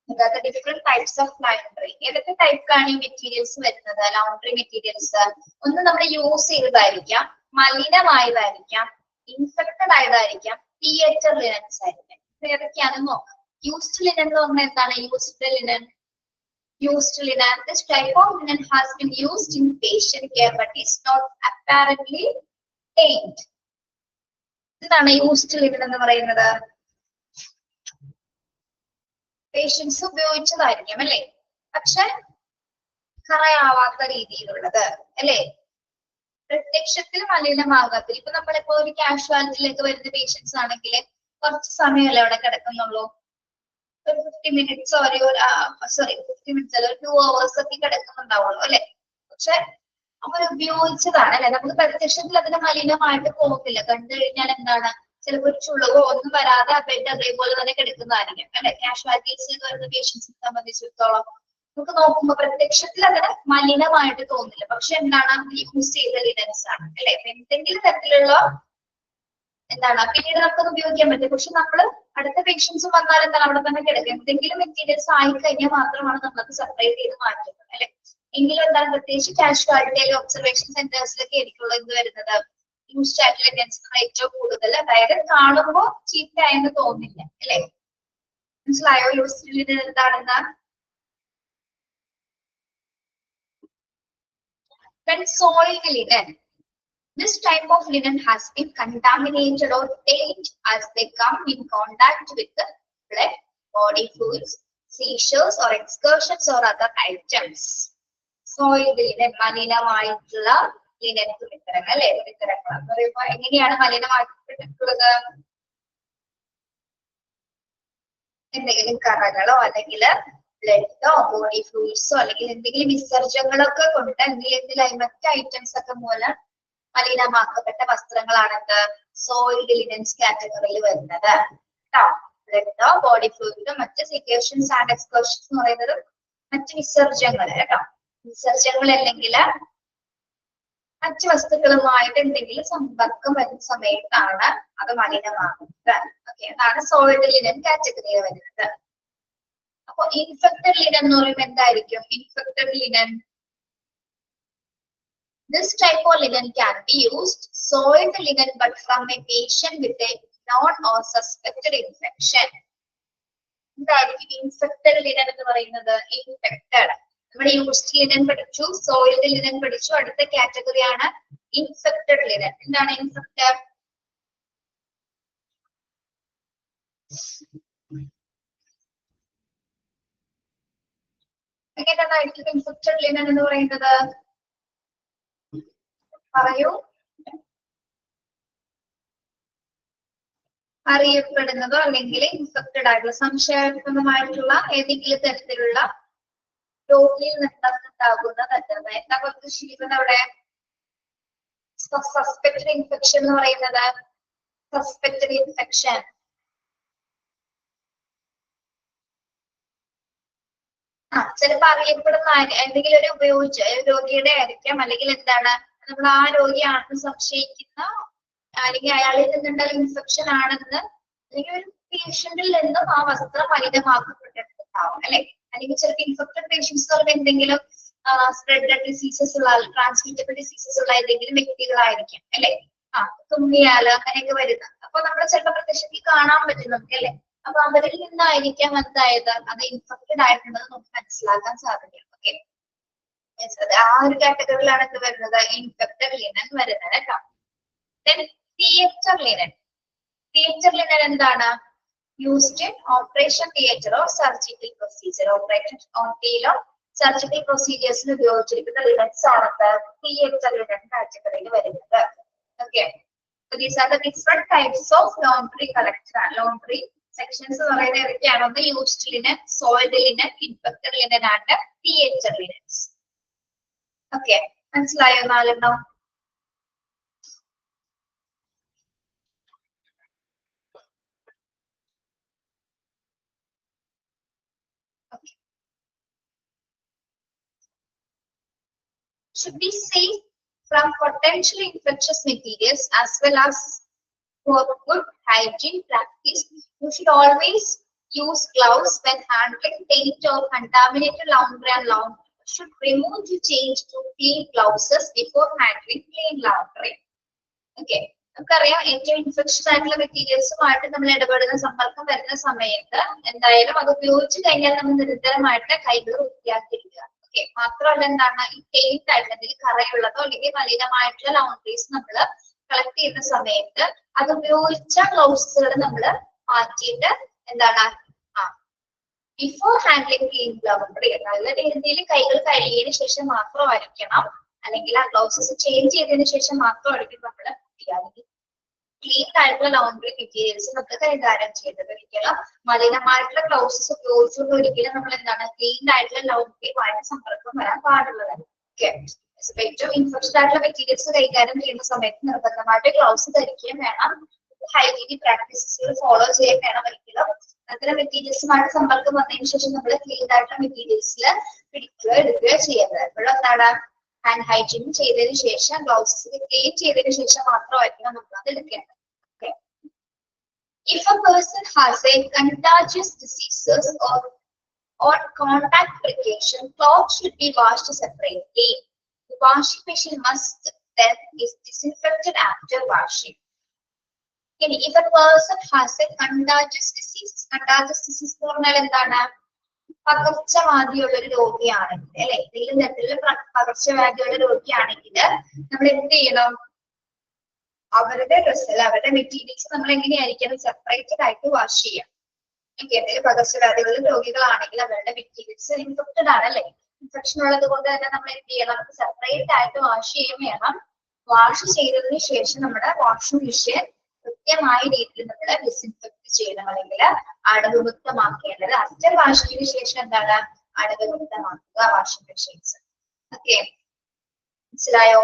The different types of laundry. ഏതൊക്കെ ടൈപ്പാണ് ഈ മെറ്റീരിയൽസ് വരുന്നത്? ലൗണ്ടറി മെറ്റീരിയൽസ് ഒന്ന് നമ്മൾ യൂസ് ചെയ്തതായിരിക്കാം, മലിനമായതായിരിക്കാം, ഇൻഫെക്റ്റഡ് ആയതായിരിക്കാം, തിയേറ്റർ ലിനൻസ് ആയിരിക്കാം. ഏതൊക്കെയാണെന്ന് നോക്കാം. യൂസ്ഡ് ലിനൻ എന്ന് പറഞ്ഞാൽ എന്താണ്? Used linen. This type of linen has been used in patient care but is not apparently stained. എന്താണ് യൂസ്ഡ് ലിനൻ എന്ന് പറയുന്നത്? പേഷ്യൻസ് ഉപയോഗിച്ചതായിരിക്കും അല്ലെ, പക്ഷെ കറയാവാത്ത രീതിയിലുള്ളത് അല്ലെ, പ്രത്യക്ഷത്തിൽ മലിനമാകാത്ത. ഇപ്പൊ നമ്മളിപ്പോ ഒരു കാഷ്വാലിറ്റിയിലേക്ക് വരുന്ന പേഷ്യൻസ് ആണെങ്കിൽ കുറച്ച് സമയമല്ലേ അവിടെ കിടക്കുന്നുള്ളൂ, ഒരു 50 മിനിറ്റ്സ് ഒരു 50 മിനിറ്റ്സ് അല്ല, ഒരു 2 hours ഒക്കെ കിടക്കുന്നുണ്ടാവുള്ളൂ അല്ലെ. പക്ഷെ അവർ ഉപയോഗിച്ചതാണ് അല്ലെ, നമുക്ക് പ്രത്യക്ഷത്തിൽ അതിന് മലിനമായിട്ട് പോകുന്നില്ല. കണ്ടു കഴിഞ്ഞാൽ എന്താണ്, ചിലപ്പോൾ ഒരു ചുളവോ ഒന്നും വരാതെ ആ ബെഡ് അതേപോലെ തന്നെ കിടക്കുന്നതായിരിക്കും അല്ലെ. കാഷ്വാലിറ്റീസിൽ വരുന്ന പേഷ്യൻസിനെ സംബന്ധിച്ചിടത്തോളം നമുക്ക് നോക്കുമ്പോൾ പ്രത്യക്ഷത്തിൽ അതിന് മലിനമായിട്ട് തോന്നില്ല. പക്ഷെ എന്താണ്, യൂസ് ചെയ്ത ലിനൻസ് ആണ് അല്ലെ. എന്തെങ്കിലും തരത്തിലുള്ള എന്താണ് പിന്നീട് നമുക്കത് ഉപയോഗിക്കാൻ പറ്റും. പക്ഷെ നമ്മൾ അടുത്ത പേഷ്യൻസ് വന്നാൽ എന്താണ് അവിടെ തന്നെ കിടക്കുക. എന്തെങ്കിലും മെറ്റീരിയൽസ് ആയി കഴിഞ്ഞാൽ മാത്രമാണ് നമ്മളത് സെപ്പറേറ്റ് ചെയ്ത് മാറ്റുന്നത് അല്ലെ. എങ്കിലും എന്താണ്, പ്രത്യേകിച്ച് കാഷ്വാലിറ്റിയിലെ ഒബ്സർവേഷൻ സെന്റേഴ്സിലൊക്കെ എനിക്കുള്ള ഇത് വരുന്നത് യൂസ്ഡ് ആയിട്ടുള്ള ലിനൻസ് ഏറ്റവും കൂടുതൽ. അതായത് കാണുമ്പോൾ ചീത്തയായെന്ന് തോന്നില്ല അല്ലെ. മനസ്സിലായോ യൂസ്ഡ് ലിനൻ എന്താണെന്ന്? When soiled linen, this type of linen has been contaminated or stained as they come in contact with the blood, body fluids, seizures or excursions or other items. Soiled linen, മലിനമായിട്ടുള്ള linen തുണിത്തരങ്ങൾ അല്ലെ, തുണിത്തരങ്ങൾ എന്ന് പറയുമ്പോൾ എങ്ങനെയാണ് മലിനമായിട്ടുള്ളത്? എന്തെങ്കിലും കറകളോ അല്ലെങ്കിൽ ബ്ലഡോ body ഫ്ലൂയിഡ്സോ അല്ലെങ്കിൽ എന്തെങ്കിലും വിസർജങ്ങളൊക്കെ കൊണ്ട് എന്തെങ്കിലും മറ്റ് ഐറ്റംസ് ഒക്കെ മൂലം മലിനമാക്കപ്പെട്ട വസ്ത്രങ്ങളാണെന്ന് സോയിൽഡ് ലിനൻസ് കാറ്റഗറിയിൽ വരുന്നത് കേട്ടോ. ബ്ലഡോ ബോഡി ഫ്ലൂയിഡോ മറ്റ് സെക്യൂഷൻസ് ആൻഡ് എക്സ്കർഷൻസ് എന്ന് പറയുന്നത് മറ്റ് വിസർജങ്ങൾ കേട്ടോ. വിസർജങ്ങൾ അല്ലെങ്കിൽ മറ്റ് വസ്തുക്കളുമായിട്ട് എന്തെങ്കിലും സമ്പർക്കം വരുന്ന സമയത്താണ് അത് മലിനമാകുന്നത്. ഓക്കെ, അതാണ് സോയിൽഡ് ലിനൻ കാറ്റഗറിയിൽ വരുന്നത്. അപ്പൊ ഇൻഫെക്റ്റഡ് ലിനൻ എന്ന് പറയുമ്പോൾ എന്തായിരിക്കും? Infected linen, this type of linen can be used soiled linen but from a patient with a known or suspected infection. എന്തായിരിക്കും ഇൻഫെക്റ്റഡ് ലിനൻ എന്ന് പറയുന്നത്? ഇൻഫെക്റ്റഡ്. നമ്മുടെ യൂസ്ഡ് ലിനൻ പഠിച്ചു, സോയിൽഡ് ലിനൻ പഠിച്ചു, അടുത്ത കാറ്റഗറിയാണ് ഇൻഫെക്റ്റഡ് ലിനൻ. എന്താണ് ഇൻഫെക്റ്റഡ്? എങ്ങനെയായിരിക്കും infected linen എന്ന് പറയുന്നത്? പറയൂ. അറിയപ്പെടുന്നതോ അല്ലെങ്കിൽ ഇൻഫെക്റ്റഡ് ആയിട്ടുള്ള സംശയാസ്പദമായിട്ടുള്ള ഏതെങ്കിലും തരത്തിലുള്ള രോഗിയിൽ നിന്നുണ്ടാകുന്ന എന്താ കുറച്ച് ശീലം അവിടെ സസ്പെക്റ്റഡ് ഇൻഫെക്ഷൻ എന്ന് പറയുന്നത്? സസ്പെക്റ്റഡ് ഇൻഫെക്ഷൻ ചിലപ്പോ അറിയപ്പെടുന്ന എന്തെങ്കിലും ഒരു ഉപയോഗിച്ച് രോഗിയുടെ ആയിരിക്കാം, അല്ലെങ്കിൽ എന്താണ് നമ്മൾ ആ രോഗിയാണെന്ന് സംശയിക്കുന്ന അല്ലെങ്കിൽ അയാളിൽ നിന്നുണ്ടായ ഇൻഫെക്ഷൻ ആണെന്ന്, അല്ലെങ്കിൽ ഒരു പേഷ്യന്റിൽ നിന്നും ആ വസ്ത്രം മലിനമാക്കപ്പെട്ടിട്ടുണ്ടാവും അല്ലെ. അല്ലെങ്കിൽ ചിലപ്പോൾ ഇൻഫെക്റ്റഡ് പേഷ്യൻസ് പറയുമ്പോൾ എന്തെങ്കിലും സ്പ്രെഡ് ഡിസീസസ് ഉള്ള ട്രാൻസ്മിറ്റബിൾ ഡിസീസസ് ഉള്ള ഏതെങ്കിലും വ്യക്തികളായിരിക്കും അല്ലെ. തുമ്മിയാല് അങ്ങനെയൊക്കെ വരുന്നത്. അപ്പൊ നമ്മൾ ചിലപ്പോൾ പ്രത്യക്ഷത്തിൽ കാണാൻ പറ്റും നമുക്ക് അല്ലെ. അപ്പൊ അവരിൽ നിന്നായിരിക്കാം എന്തായത് അത് ഇൻഫെക്റ്റഡ് ആയിട്ടുള്ളത് നമുക്ക് മനസ്സിലാക്കാൻ സാധിക്കും. ഓക്കെ, ആ ഒരു കാറ്റഗറിയിലാണ് എന്ത് വരുന്നത്? ഇൻഫെക്റ്റഡ് ലിനൻ വരുന്നത് കേട്ടോ. Theatre linen. തിയേറ്റർ ലിനൻ എന്താണ്? Used in operation theatre or surgical procedure. Operation on theatre surgical പ്രൊസീജിയേഴ്സിന് ഉപയോഗിച്ചിരിക്കുന്ന ലിനൻസ് ആണ് തിയേറ്റർ ലിനൻ കാറ്റഗറിയിൽ വരുന്നത്. Okay, these are the different types of laundry collection. Laundry sections പറയുന്നത് ഏതൊക്കെയാണ്? ഒന്ന് used linen, soiled linen, infected linen and theatre linens. Okay, മനസ്സിലായോ? നാലെണ്ണം. Should be safe from potentially infectious materials as well as for good hygiene practice. You should always use gloves when handling paint or contaminated laundry, and laundry should remove to change to clean gloves before handling clean laundry. Okay, നമുക്കറിയാം ഏറ്റവും infection ആയിട്ടുള്ള മെറ്റീരിയൽസുമായിട്ട് നമ്മൾ ഇടപെടുന്ന സമ്പർക്കം വരുന്ന സമയത്ത് എന്തായാലും അത് ഉപയോഗിച്ച് കഴിഞ്ഞാൽ നമ്മൾ നിരന്തരമായിട്ട് കൈകൾ വൃത്തിയാക്കിയിരിക്കുക. ഓക്കെ, മാത്രമല്ല എന്താണ് ഈ പെയിന്റ് ആയിട്ട് എന്തെങ്കിലും കറയുള്ളതോ അല്ലെങ്കിൽ മലിനമായിട്ടുള്ള ലൗണ്ടറീസ് നമ്മൾ കളക്ട് ചെയ്യുന്ന സമയത്ത് അത് ഉപയോഗിച്ച ഗ്ലൗസുകൾ നമ്മൾ മാറ്റിയിട്ട് എന്താണ് ബിഫോർ ഹാൻഡ്ലിംഗ് ക്ലീൻ ലൗണ്ടറി നല്ല രീതിയിൽ കൈകൾ കഴുകിയതിനു ശേഷം മാത്രമായിരിക്കണം, അല്ലെങ്കിൽ ആ ഗ്ലൗസസ് ചേഞ്ച് ചെയ്തതിനു ശേഷം മാത്രമായിരിക്കും നമ്മൾ ക്ലീൻ ആയിട്ടുള്ള ലൗണ്ടറി മെറ്റീരിയൽസ് നമുക്ക് കൈകാര്യം ചെയ്തത്. ഒരിക്കലും മലിനമായിട്ടുള്ള ഗ്ലൗസസ് ഉപയോഗിച്ചുകൊണ്ട് ഒരിക്കലും നമ്മൾ എന്താണ് ക്ലീൻ ആയിട്ടുള്ള ലൗണ്ടറിയുമായിട്ട് സമ്പർക്കം വരാൻ പാടുള്ളതാണ്. ഓക്കെ, ഏറ്റവും ഇൻഫെക്ഷൻ ആയിട്ടുള്ള മെറ്റീരിയൽസ് കൈകാര്യം ചെയ്യുന്ന സമയത്ത് നിർബന്ധമായിട്ട് ഗ്ലൗസ് ധരിക്കുകയും വേണം, ഹൈജീനിക് പ്രാക്ടീസുകൾ ഫോളോ ചെയ്യാൻ വേണം. ഒരിക്കലും അത്തരം മെറ്റീരിയൽസുമായിട്ട് സമ്പർക്കം വന്നതിന് ശേഷം നമ്മൾ ക്ലീൻ ആയിട്ടുള്ള മെറ്റീരിയൽസിൽ പിടിക്കുക എടുക്കുകയോ ചെയ്യുന്നത്. എപ്പോഴും എന്താണ് ഹാൻഡ് ഹൈജീൻ ചെയ്തതിനു ശേഷം ഗ്ലൗസ് ക്ലീൻ ചെയ്തതിനു ശേഷം മാത്രമായിരിക്കും നമ്മൾ അത് എടുക്കേണ്ടത്. Okay, if a person has a contagious diseases or contact application, clothes should be washed separately. The washing machine must then is disinfected after washing. If a person has a contagious disease എന്ന് പറഞ്ഞാൽ എന്താണ്? പകർച്ചവ്യാധിയുള്ള ഒരു രോഗിയാണെങ്കിൽ അല്ലെ, ഏതെങ്കിലും തരത്തിലുള്ള പകർച്ചവ്യാധിയുള്ള രോഗിയാണെങ്കിൽ നമ്മൾ എന്ത് ചെയ്യണം? അവരുടെ ഡ്രസ്സിൽ അവരുടെ മെറ്റീരിയൽസ് നമ്മൾ എങ്ങനെയായിരിക്കണം? സെപ്പറേറ്റഡ് ആയിട്ട് വാഷ് ചെയ്യാം. എന്തെങ്കിലും പകർച്ചവ്യാധികളുടെ രോഗികളാണെങ്കിൽ അവരുടെ മെറ്റീരിയൽസ് ഇൻഫെക്റ്റഡ് ആണ് അല്ലെ, ഇൻഫെക്ഷൻ ഉള്ളത് കൊണ്ട് തന്നെ നമ്മൾ എന്ത് ചെയ്യണം? സെപ്പറേറ്റ് ആയിട്ട് വാഷ് ചെയ്യുകയും വേണം. വാഷ് ചെയ്തതിനു ശേഷം നമ്മുടെ വാഷിംഗ് മെഷീൻ കൃത്യമായ രീതിയിൽ നമ്മൾ ഡിസിൻഫെക്ട് ചെയ്യണം, അല്ലെങ്കിൽ അണുവിമുക്തമാക്കേണ്ടത്. ആഫ്റ്റർ വാഷിങ്ങിന് ശേഷം എന്താണ്? അണുവിമുക്തമാക്കുക വാഷിംഗ് മെഷീൻസ്. ഓക്കെ, മനസ്സിലായോ?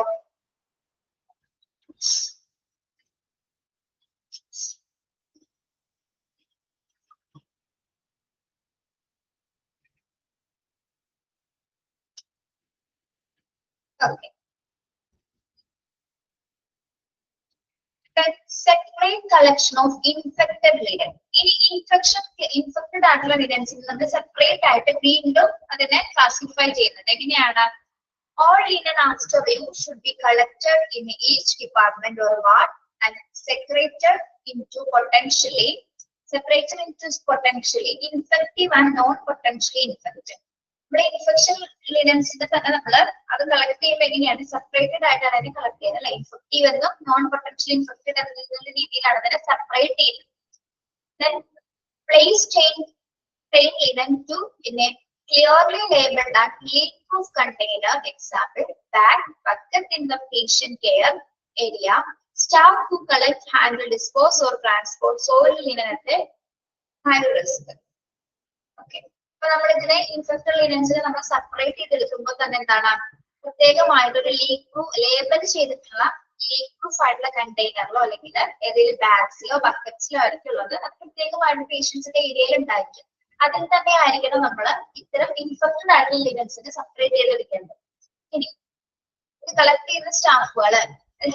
Okay, separate collection of infected linen. ഇനി ഇൻഫെക്റ്റഡ് ആയിട്ടുള്ള ലിനൻസിൽ നമ്മൾ സെപ്പറേറ്റ് ആയിട്ട് വീണ്ടും അതിനെ ക്ലാസിഫൈ ചെയ്യുന്നത് എങ്ങനെയാണ്? All linen after use should be collected in each department or ward and separated into potentially infective and non-potentially infected. ഇവിടെ ഇൻഫെക്ഷൻ ലിനൻസിന്റെ തന്നെ നമ്മൾ അത് കളക്ട് ചെയ്യുമ്പോൾ എങ്ങനെയാണ്? സെപ്പറേറ്റഡ് ആയിട്ടാണ് അതിനെ കളക്ട് ചെയ്യുന്നത് അല്ലെ. ഇൻഫെക്റ്റീവ് എന്നും നോൺ പൊട്ടൻഷ്യൽ ഇൻഫെക്റ്റഡ് എന്ന രീതിയിലാണ് അതിനെ സെപ്പറേറ്റ് ചെയ്യുന്നത്. Then place chain linen to in a clearly labeled and leak-proof container, example bag, bucket in the patient care area. Staff who collect, handle, dispose or transport soil linen at a high risk. Okay. അപ്പൊ നമ്മൾ ഇതിനെ infected ലിനൻസിനെ നമ്മൾ separate ചെയ്തെടുക്കുമ്പോൾ തന്നെ എന്താണ്? പ്രത്യേകമായിട്ടൊരു label ചെയ്തിട്ടുള്ള leak proof ആയിട്ടുള്ള കണ്ടെയ്നറിലോ അല്ലെങ്കിൽ ഏതെങ്കിലും ബാഗ്സിലോ ബക്കറ്റ്സിലോ ആയിരിക്കും ഉള്ളത്. അത് പ്രത്യേകമായിട്ട് പേഷ്യൻസിന്റെ ഏരിയയിൽ ഉണ്ടായിരിക്കും. അതിൽ തന്നെ ആയിരിക്കണം നമ്മൾ ഇത്തരം ഇൻഫെക്റ്റഡ് ആയിട്ടുള്ള ലിനൻസിനെ സെപ്പറേറ്റ് ചെയ്തെടുക്കേണ്ടത്. ഇനി ഇത് കളക്ട് ചെയ്യുന്ന സ്റ്റാഫുകൾ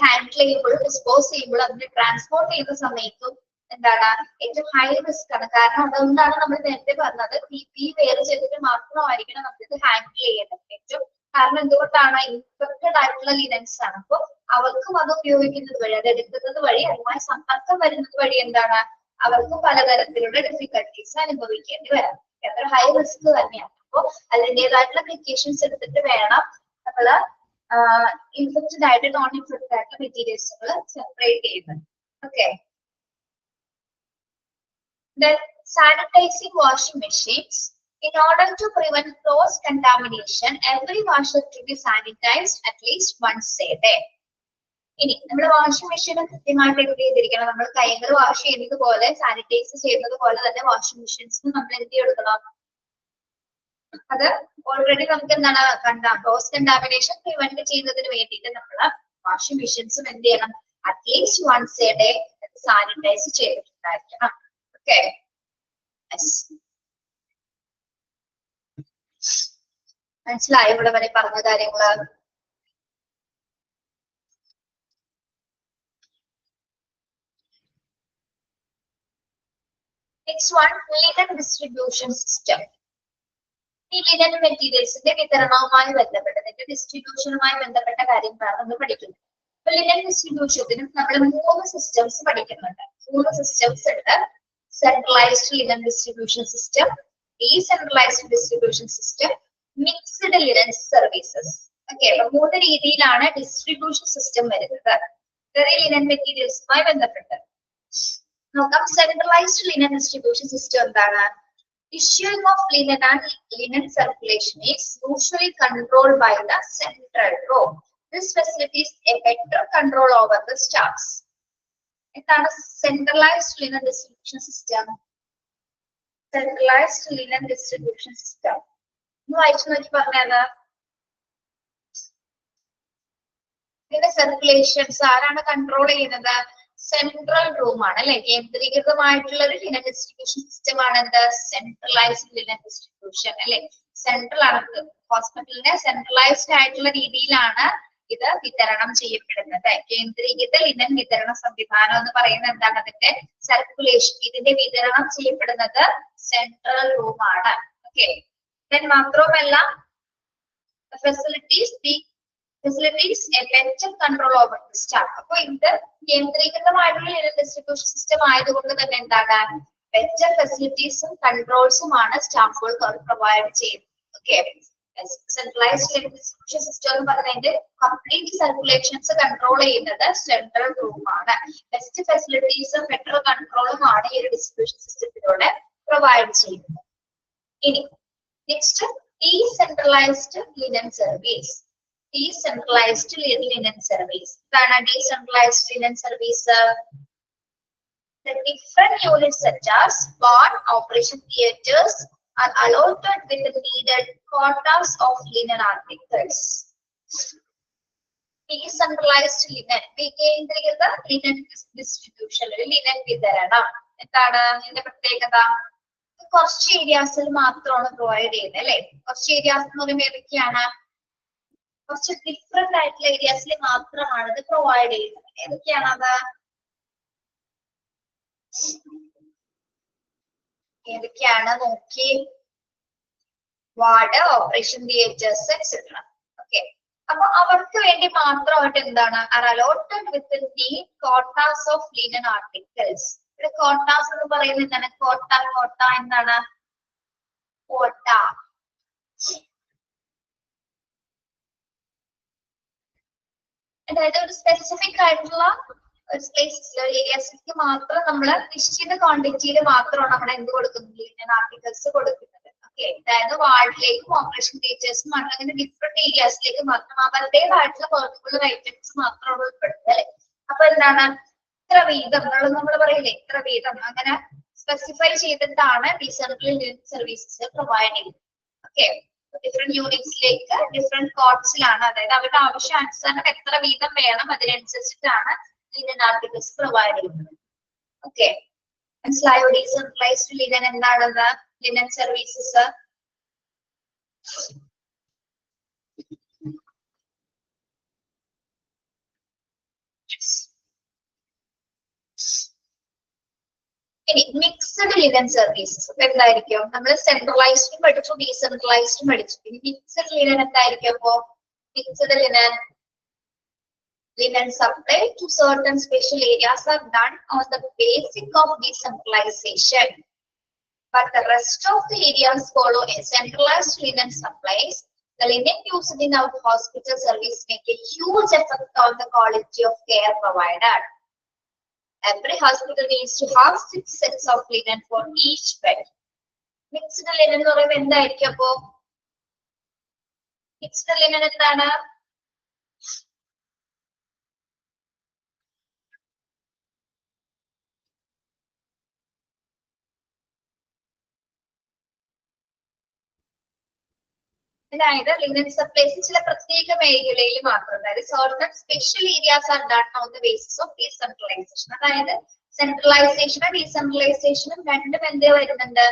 ഹാൻഡിൽ ചെയ്യുമ്പോഴും ഡിസ്പോസ് ചെയ്യുമ്പോഴും അതിനെ ട്രാൻസ്പോർട്ട് ചെയ്യുന്ന സമയത്തും എന്താണ്? ഏറ്റവും ഹൈ റിസ്ക് ആണ്. കാരണം അതുകൊണ്ടാണ് നമ്മൾ നേരത്തെ പറഞ്ഞത് PPE വെയർ ചെയ്തിട്ട് മാത്രമായിരിക്കണം നമുക്കിത് ഹാൻഡിൽ ചെയ്യേണ്ടത്. ഏറ്റവും കാരണം എന്തുകൊണ്ടാണ്? ഇൻഫെക്റ്റഡ് ആയിട്ടുള്ള ലിനൻസ് ആണ്. അപ്പൊ അവർക്കും അത് ഉപയോഗിക്കുന്നത് വഴി, അത് എടുക്കുന്നത് വഴി, അതുമായി സമ്പർക്കം വരുന്നത് വഴി എന്താണ്? അവർക്കും പലതരത്തിലുള്ള ഡിഫിക്കൽട്ടീസ് അനുഭവിക്കേണ്ടി വരാം. അത്ര ഹൈ റിസ്ക് തന്നെയാണ്. അപ്പൊ അതിൻ്റെതായിട്ടുള്ള പ്രിക്കോഷൻസ് എടുത്തിട്ട് വേണം നമ്മള് ഇൻഫെക്റ്റഡ് ആയിട്ട് നോൺ ഇൻഫെക്റ്റഡ് ആയിട്ടുള്ള മെറ്റീരിയൽസുകൾ സെപ്പറേറ്റ് ചെയ്യുന്നത്. Okay, then sanitizing washing machines. In order to prevent cross contamination, every washer to be sanitized at least once a day. ഇനി നമ്മുടെ വാഷിംഗ് മെഷീൻ കൃത്യമായിട്ട് എന്ത് ചെയ്തിരിക്കണം? നമ്മൾ കൈകൾ വാഷ് ചെയ്യുന്നത് പോലെ സാനിറ്റൈസ് ചെയ്യുന്നത് പോലെ തന്നെ വാഷിംഗ് മെഷീൻസിന് നമ്മൾ എന്ത് ചെയ്തെടുക്കണം? അത് ഓൾറെഡി നമുക്ക് എന്താണ് ക്രോസ് കണ്ടാമിനേഷൻ പ്രിവെന്റ് ചെയ്യുന്നതിന് വേണ്ടിയിട്ട് നമ്മൾ വാഷിംഗ് മെഷീൻസും എന്ത് ചെയ്യണം? At least once a day sanitise ചെയ്തിട്ടുണ്ടായിരിക്കണം. Okay. Yes. മനസ്സിലായോ ഇവിടെ വരെ പറഞ്ഞ കാര്യങ്ങള്? Next one, linen distribution system. ഈ ലിനൻ മെറ്റീരിയൽസിന്റെ വിതരണവുമായി ബന്ധപ്പെട്ട ഡിസ്ട്രിബ്യൂഷനുമായി ബന്ധപ്പെട്ട കാര്യങ്ങളാണ് നമ്മൾ പഠിക്കുന്നത്. അപ്പൊ ലിനൻ ഡിസ്ട്രിബ്യൂഷനും നമ്മൾ 3 സിസ്റ്റംസ് പഠിക്കുന്നുണ്ട്. 3 സിസ്റ്റംസ് ഉണ്ട്. Centralised linen distribution system, decentralised distribution system, mixed linen services. Okay, അപ്പൊ 3 രീതിയിലാണ് ഡിസ്ട്രിബ്യൂഷൻ സിസ്റ്റം വരുന്നത്. സെക്കൻഡറി ലിനൻ മെറ്റീരിയൽസുമായി ബന്ധപ്പെട്ട് നോക്കാം. സെൻട്രലൈസ്ഡ് ലിനൻ ഡിസ്ട്രിബ്യൂഷൻ സിസ്റ്റം എന്താണ്? Issuing of linen and linen circulation is usually controlled by the central room. This facilitates a better control over the stocks. എന്താണ് centralized linen distribution system? Centralized linen distribution system. ഒന്ന് വായിച്ചു നോക്കി പറഞ്ഞത്. ഇതിന്റെ circulations ആരാണ് control ചെയ്യുന്നത്? Central room ആണ് അല്ലെ. കേന്ദ്രീകൃതമായിട്ടുള്ള ഒരു ലിനൻ ഡിസ്ട്രിബ്യൂഷൻ സിസ്റ്റം ആണ് എന്ത്? സെൻട്രലൈസ്ഡ് ലിനൻ ഡിസ്ട്രിബ്യൂഷൻ അല്ലെ. സെൻട്രൽ ആണ് ഹോസ്പിറ്റലിന്റെ സെൻട്രലൈസ്ഡ് ആയിട്ടുള്ള രീതിയിലാണ് ഇത് വിതരണം ചെയ്യപ്പെടുന്നത്. കേന്ദ്രീകൃത ലിനൻ വിതരണ സംവിധാനം എന്ന് പറയുന്നത് എന്താണ്? അതിന്റെ സർക്കുലേഷൻ, ഇതിന്റെ വിതരണം ചെയ്യപ്പെടുന്നത് സെൻട്രൽ റൂം ആണ്. ഓക്കെ, മാത്രവുമല്ല facilities a better control over the stock. അപ്പൊ ഇത് കേന്ദ്രീകൃതമായിട്ടുള്ള ലിനൻ ഡിസ്ട്രിബ്യൂഷൻ സിസ്റ്റം ആയതുകൊണ്ട് തന്നെ എന്താണ്? ബെറ്റർ ഫെസിലിറ്റീസും കൺട്രോൾസുമാണ് സ്റ്റാഫുകൾ പ്രൊവൈഡ് ചെയ്യുന്നത്. Okay, centralised linen distribution system എന്ന് പറയുന്നത് കംപ്ലീറ്റ് സർക്കുലേഷൻസ് കൺട്രോൾ ചെയ്യുന്നത് സെൻട്രൽ റൂമാണ്. ബെസ്റ്റ് ഫെസിലിറ്റീസും ബെറ്റർ കൺട്രോളുമാണ് ഈ ഒരു ഡിസ്ട്രിബ്യൂഷൻ സിസ്റ്റത്തിലൂടെ പ്രൊവൈഡ് ചെയ്യുന്നത്. ഇനി next decentralised linen service. Decentralized linen service. Decentralized linen service. The different units such as ward, operation theaters are allotted with the needed quotas of linen articles. Decentralized linen. വികേന്ദ്രീകൃത linen distribution, linen വിതരണം. എന്താണ് ഇതിന്റെ പ്രത്യേകത? കുറച്ച് ഏരിയാസിൽ മാത്രമാണ് provide ചെയ്യുന്നത് അല്ലെ. കുറച്ച് ഏരിയാസ് എന്ന് പറയുമ്പോൾ ഏതൊക്കെയാണ്? കുറച്ച് ഡിഫറെന്റ് ആയിട്ടുള്ള ഏരിയാസിൽ മാത്രമാണ് ഇത് പ്രൊവൈഡ് ചെയ്യുന്നത്. ഏതൊക്കെയാണത്? ഏതൊക്കെയാണ് നോക്കി. Ward, operation theatres etcetera. Okay, അപ്പൊ അവർക്ക് വേണ്ടി മാത്രമായിട്ട് എന്താണ്? Are allotted with the quotas of linen articles. ഇവിടെ കോട്ടാസ് എന്ന് പറയുന്നത് എന്താണ്? കോട്ട എന്താണ്? കോട്ട. അതായത് ഒരു സ്പെസിഫിക് ആയിട്ടുള്ള ഏരിയാസിലേക്ക് മാത്രം നമ്മൾ നിശ്ചിത ക്വാണ്ടിറ്റിയിൽ മാത്രമാണ് നമ്മൾ എന്ത് കൊടുക്കുന്നത്? ലിനൻ ആർട്ടിക്കിൾസ് കൊടുക്കുന്നത്. ഓക്കെ, അതായത് വാർഡിലേക്കും ഓപ്പറേഷൻ തിയേറ്റേഴ്സും അങ്ങനെ ഡിഫറെന്റ് ഏരിയാസിലേക്ക് മാത്രം അവരുടേതായിട്ടുള്ള പെർട്ടിക്കുലർ ഐറ്റംസ് മാത്രമാണ് ഉൾപ്പെടുന്നത് അല്ലെ. അപ്പൊ എന്താണ്? ഇത്ര വീതം നമ്മൾ പറയില്ലേ, ഇത്ര വീതം അങ്ങനെ സ്പെസിഫൈ ചെയ്തിട്ടാണ് ഡീസെൻട്രൽ ലിനൻ സർവീസസ് പ്രൊവൈഡ് ചെയ്യുന്നത്. ഓക്കെ, ഡിഫറെന്റ് യൂണിറ്റ്സിലേക്ക് ഡിഫറെന്റ് കോട്ട്സിലാണ്, അതായത് അവരുടെ ആവശ്യാനുസരണം എത്ര വീതം വേണം അതിനനുസരിച്ചിട്ടാണ് ലിനൻ ആർട്ടിക്കിൾസ് പ്രൊവൈഡ് ചെയ്യുന്നത്. ഓക്കെ, മനസ്സിലായോ? ഡീസെൻട്രലൈസ്ഡ് ലിനൻ എന്താണെന്ന്? ലിനൻ സർവീസസ് ഇനി മിക്സഡ് ലിനൻ സർവീസസ്. അപ്പൊ എന്തായിരിക്കും? നമ്മൾ സെൻട്രലൈസ്ഡും പഠിച്ചു, ഡീസെൻട്രലൈസ്ഡും പഠിച്ചു. ഇനി മിക്സഡ് ലിനൻ എന്തായിരിക്കും? അപ്പോ mixed linen supply to certain special areas are done on the basis of decentralization, but the rest of the areas follow a centralized linen supplies. The linen used in our hospital service make a huge effect on the quality of care provided. Every hospital needs to have 6 sets of linen for each bed. Mixed linen എന്ന് പറയുമ്പോൾ എന്തായിരിക്കും? അപ്പോ mixed linen എന്താണ്? അതായത് linen supplies ചില പ്രത്യേക മേഖലയിൽ മാത്രം, അതായത് certain special areas are done on the basis of decentralization. അതായത് സെൻട്രലൈസേഷനും ഡീസെൻട്രലൈസേഷനും രണ്ടും എന്ത് വരുന്നുണ്ട്?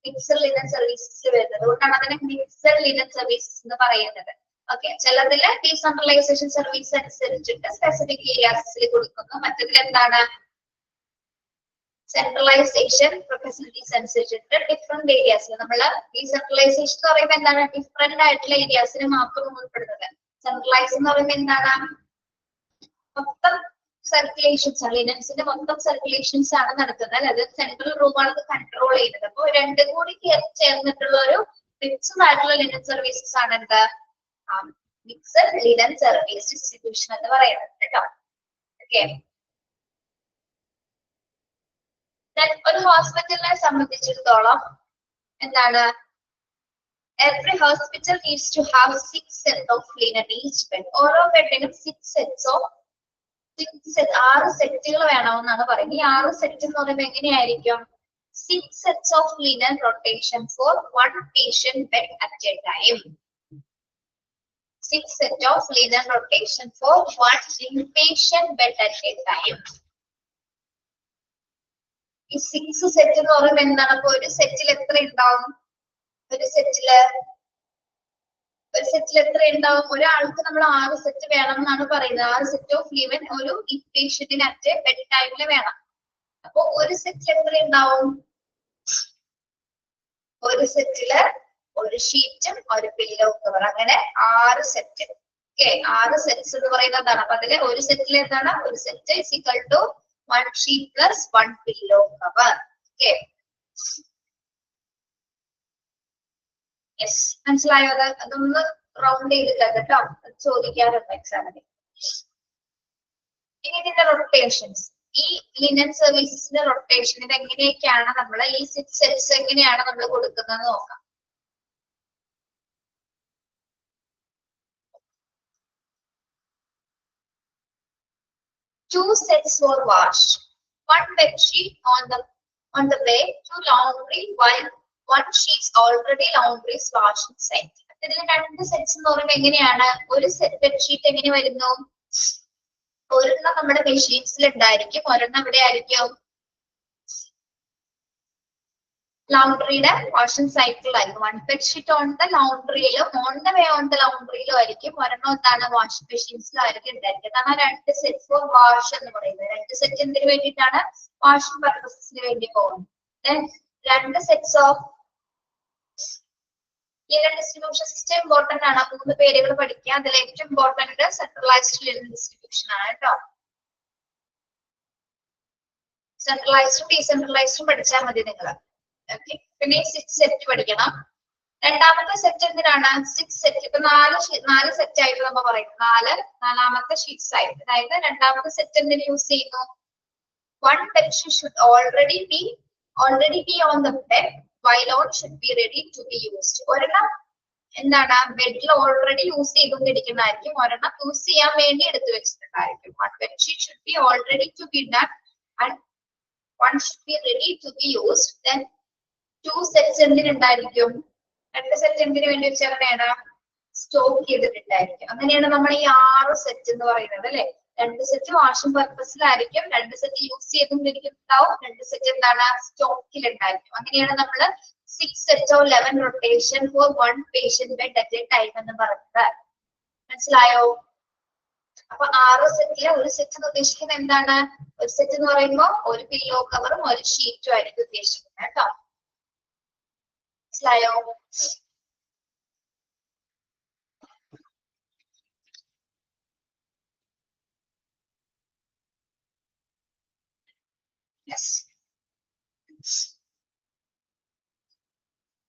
മിക്സഡ് ലിനൻ സർവീസസ് വരുന്നത്. അതുകൊണ്ടാണ് അതിനെ മിക്സഡ് ലിനൻ സർവീസസ് എന്ന് പറയുന്നത്. ഓക്കെ, ചിലതില് ഡീസെൻട്രലൈസേഷൻ സർവീസ് അനുസരിച്ചിട്ട് സ്പെസിഫിക് ഏരിയാസിൽ കൊടുക്കുന്നു, മറ്റതിൽ എന്താണ്? സെൻട്രലൈസേഷൻ ഫെസിലിറ്റീസ് അനുസരിച്ചിട്ട് ഡിഫറെന്റ് ഏരിയാസിൽ. നമ്മൾ ഡീസെൻട്രലൈസേഷൻ എന്ന് പറയുമ്പോൾ എന്താണ്? ഡിഫറെന്റ് ആയിട്ടുള്ള ഏരിയാസിന് മാത്രം ഉൾപ്പെടുന്നത്. സെൻട്രലൈസ് എന്ന് പറയുമ്പോൾ എന്താണ്? മൊത്തം സർക്കുലേഷൻസ് ആണ്, ലിനൻസിന്റെ മൊത്തം സർക്കുലേഷൻസ് ആണ് നടത്തുന്നത്. അത് സെൻട്രൽ റൂമാണ് അത് കൺട്രോൾ ചെയ്യുന്നത്. അപ്പൊ രണ്ടും കൂടി ചേർന്നിട്ടുള്ള ഒരു മിക്സ്ഡ് ആയിട്ടുള്ള ലിനൻ സർവീസസ് ആണ് എന്ത്? മിക്സഡ് ലിനൻ സർവീസ് ഡിസ്ട്രിബ്യൂഷൻ എന്ന് പറയുന്നത് കേട്ടോ. ഓക്കെ. ഒരു ഹോസ്പിറ്റലിനെ സംബന്ധിച്ചിടത്തോളം എന്താണ്, every hospital needs to have 6 sets of linen each bed. ഓരോ ബെഡിനും 6 sets of 6 സെറ്റുകൾ വേണമെന്നാണ് പറയുന്നത്. ഈ 6 സെറ്റ് എന്ന് പറയുമ്പോൾ എങ്ങനെയായിരിക്കും? 6 sets of linen rotation for one patient bed at a time. 6 sets of linen rotation for one inpatient bed at a time. ഈ 6 set എന്ന് പറയുമ്പോൾ എന്താണ്? അപ്പൊ ഒരു സെറ്റിൽ എത്ര ഉണ്ടാവും? ഒരു സെറ്റില് എത്ര ഉണ്ടാവും? ഒരാൾക്ക് നമ്മൾ 6 സെറ്റ് വേണം എന്നാണ് പറയുന്നത്. 6 സെറ്റ് ഓഫ് ലിനൻ ഒരു ഇൻപേഷ്യന്റിന് അറ്റ് ബെഡ് ടൈമില് വേണം. അപ്പൊ ഒരു സെറ്റിൽ എത്ര ഉണ്ടാവും? ഒരു സെറ്റില് ഒരു ഷീറ്റും ഒരു പില്ലോ കവർ, അങ്ങനെ 6 സെറ്റ്. ഓക്കെ, 6 സെറ്റ്സ് എന്ന് പറയുന്നതാണ്. അപ്പൊ അതില് ഒരു സെറ്റിൽ എന്താണ്? ഒരു set is equal to 1 sheet plus 1 pillow cover. Okay, yes, മനസ്സിലായോ? അതൊന്ന് റൗണ്ട് ചെയ്തില്ല കേട്ടോ, ചോദിക്കാറുണ്ട് എക്സാമിന്. ഇനി ഇതിന്റെ റൊട്ടേഷൻസ്, ഈ ലിനൻ സർവീസസിന്റെ റൊട്ടേഷൻ ഇത് എങ്ങനെയൊക്കെയാണ് നമ്മൾ ഈ 6 സെറ്റ്സ് എങ്ങനെയാണ് നമ്മൾ കൊടുക്കുന്നത് നോക്കാം. Two sets were washed. One bed sheet on the way to laundry, while one sheet already laundry is washed inside. ഇതിൽ 2 സെറ്റ്സ് എന്ന് പറയുമ്പോൾ എങ്ങനെയാണ്? ഒരു ബെഡ് ഷീറ്റ് എങ്ങനെ വരുന്നു? ഒരെണ്ണം നമ്മുടെ മെഷീൻസിൽ ഉണ്ടായിരിക്കും, ഒരെണ്ണം ഇവിടെ ആയിരിക്കും ലൗണ്ടറിയുടെ വാഷിംഗ് സൈക്കിളിലായിരിക്കും. 1 ബെഡ് ഷീറ്റ് ഓൺ ദ ലൗണ്ടറിയിലും on the way on the ലൗണ്ടറിയിലും ആയിരിക്കും. ഒരെണ്ണം എന്താണ്? വാഷിംഗ് മെഷീൻസിലായിരിക്കും ഉണ്ടായിരിക്കും. അതാണ് 2 സെറ്റ് ഫോർ വാഷ് എന്ന് പറയുന്നത്. 2 സെറ്റ് എന്തിനു വേണ്ടിയിട്ടാണ്? വാഷിംഗ് പർപ്പസിന് വേണ്ടി പോകുന്നത്. 2 sets of linen distribution system important ആണ്. 3 പേരുകൾ പഠിക്കുക. അതിൽ ഏറ്റവും ഇമ്പോർട്ടന്റ് സെൻട്രലൈസ്ഡ് ലിനൻ ഡിസ്ട്രിബ്യൂഷൻ ആണ് കേട്ടോ. സെൻട്രലൈസ്ഡും ഡീസെൻട്രലൈസ്ഡും പഠിച്ചാൽ മതി നിങ്ങൾ. ഓക്കെ, പിന്നെ 6 സെറ്റ് പഠിക്കണം. രണ്ടാമത്തെ സെറ്റ് എന്തിനാണ്? 6 സെറ്റ്. ഇപ്പൊ 4 സെറ്റ് ആയിട്ട് നമ്മൾ പറയും. നാലാമത്തെ ഷീറ്റ്സ് ആയിട്ട്. അതായത് രണ്ടാമത്തെ സെറ്റ് എന്തിനു യൂസ് ചെയ്യുന്നു? 1 bed sheet should already be on the bed while on should be ready to be used. ഒരെണ്ണം എന്താണ്? ബെഡിൽ ഓൾറെഡി യൂസ് ചെയ്തുകൊണ്ടിരിക്കുന്നതായിരിക്കും, ഒരെണ്ണം യൂസ് ചെയ്യാൻ വേണ്ടി എടുത്തു വെച്ചിട്ടുണ്ടായിരിക്കും. 1 bed sheet should be already to be done and one should be ready to be used. Then 2 sets എന്തിനുണ്ടായിരിക്കും? 2 set എന്തിനു വേണ്ടി വെച്ചാണ്? സ്റ്റോക്ക് ചെയ്തിട്ടുണ്ടായിരിക്കും. അങ്ങനെയാണ് നമ്മൾ ഈ 6 സെറ്റ് എന്ന് പറയുന്നത് അല്ലെ. 2 സെറ്റ് വാഷിംഗ് പർപ്പസിലായിരിക്കും, 2 സെറ്റ് യൂസ് ചെയ്തുകൊണ്ടിരിക്കുന്നുണ്ടാവും, 2 സെറ്റ് എന്താണ്? സ്റ്റോക്കിൽ ഉണ്ടായിരിക്കും. അങ്ങനെയാണ് നമ്മൾ 6 sets of 11 rotation for one patient bed at a time എന്ന് പറയുന്നത്. മനസ്സിലായോ? അപ്പൊ 6 സെറ്റില് ഒരു സെറ്റ് എന്ന് ഉദ്ദേശിക്കുന്നത് എന്താണ്? ഒരു സെറ്റ് എന്ന് പറയുമ്പോൾ ഒരു പില്ലോ കവറും ഒരു ഷീറ്റും ആയിരിക്കും ഉദ്ദേശിക്കുന്നത് കേട്ടോ. മനസ്സിലായോ?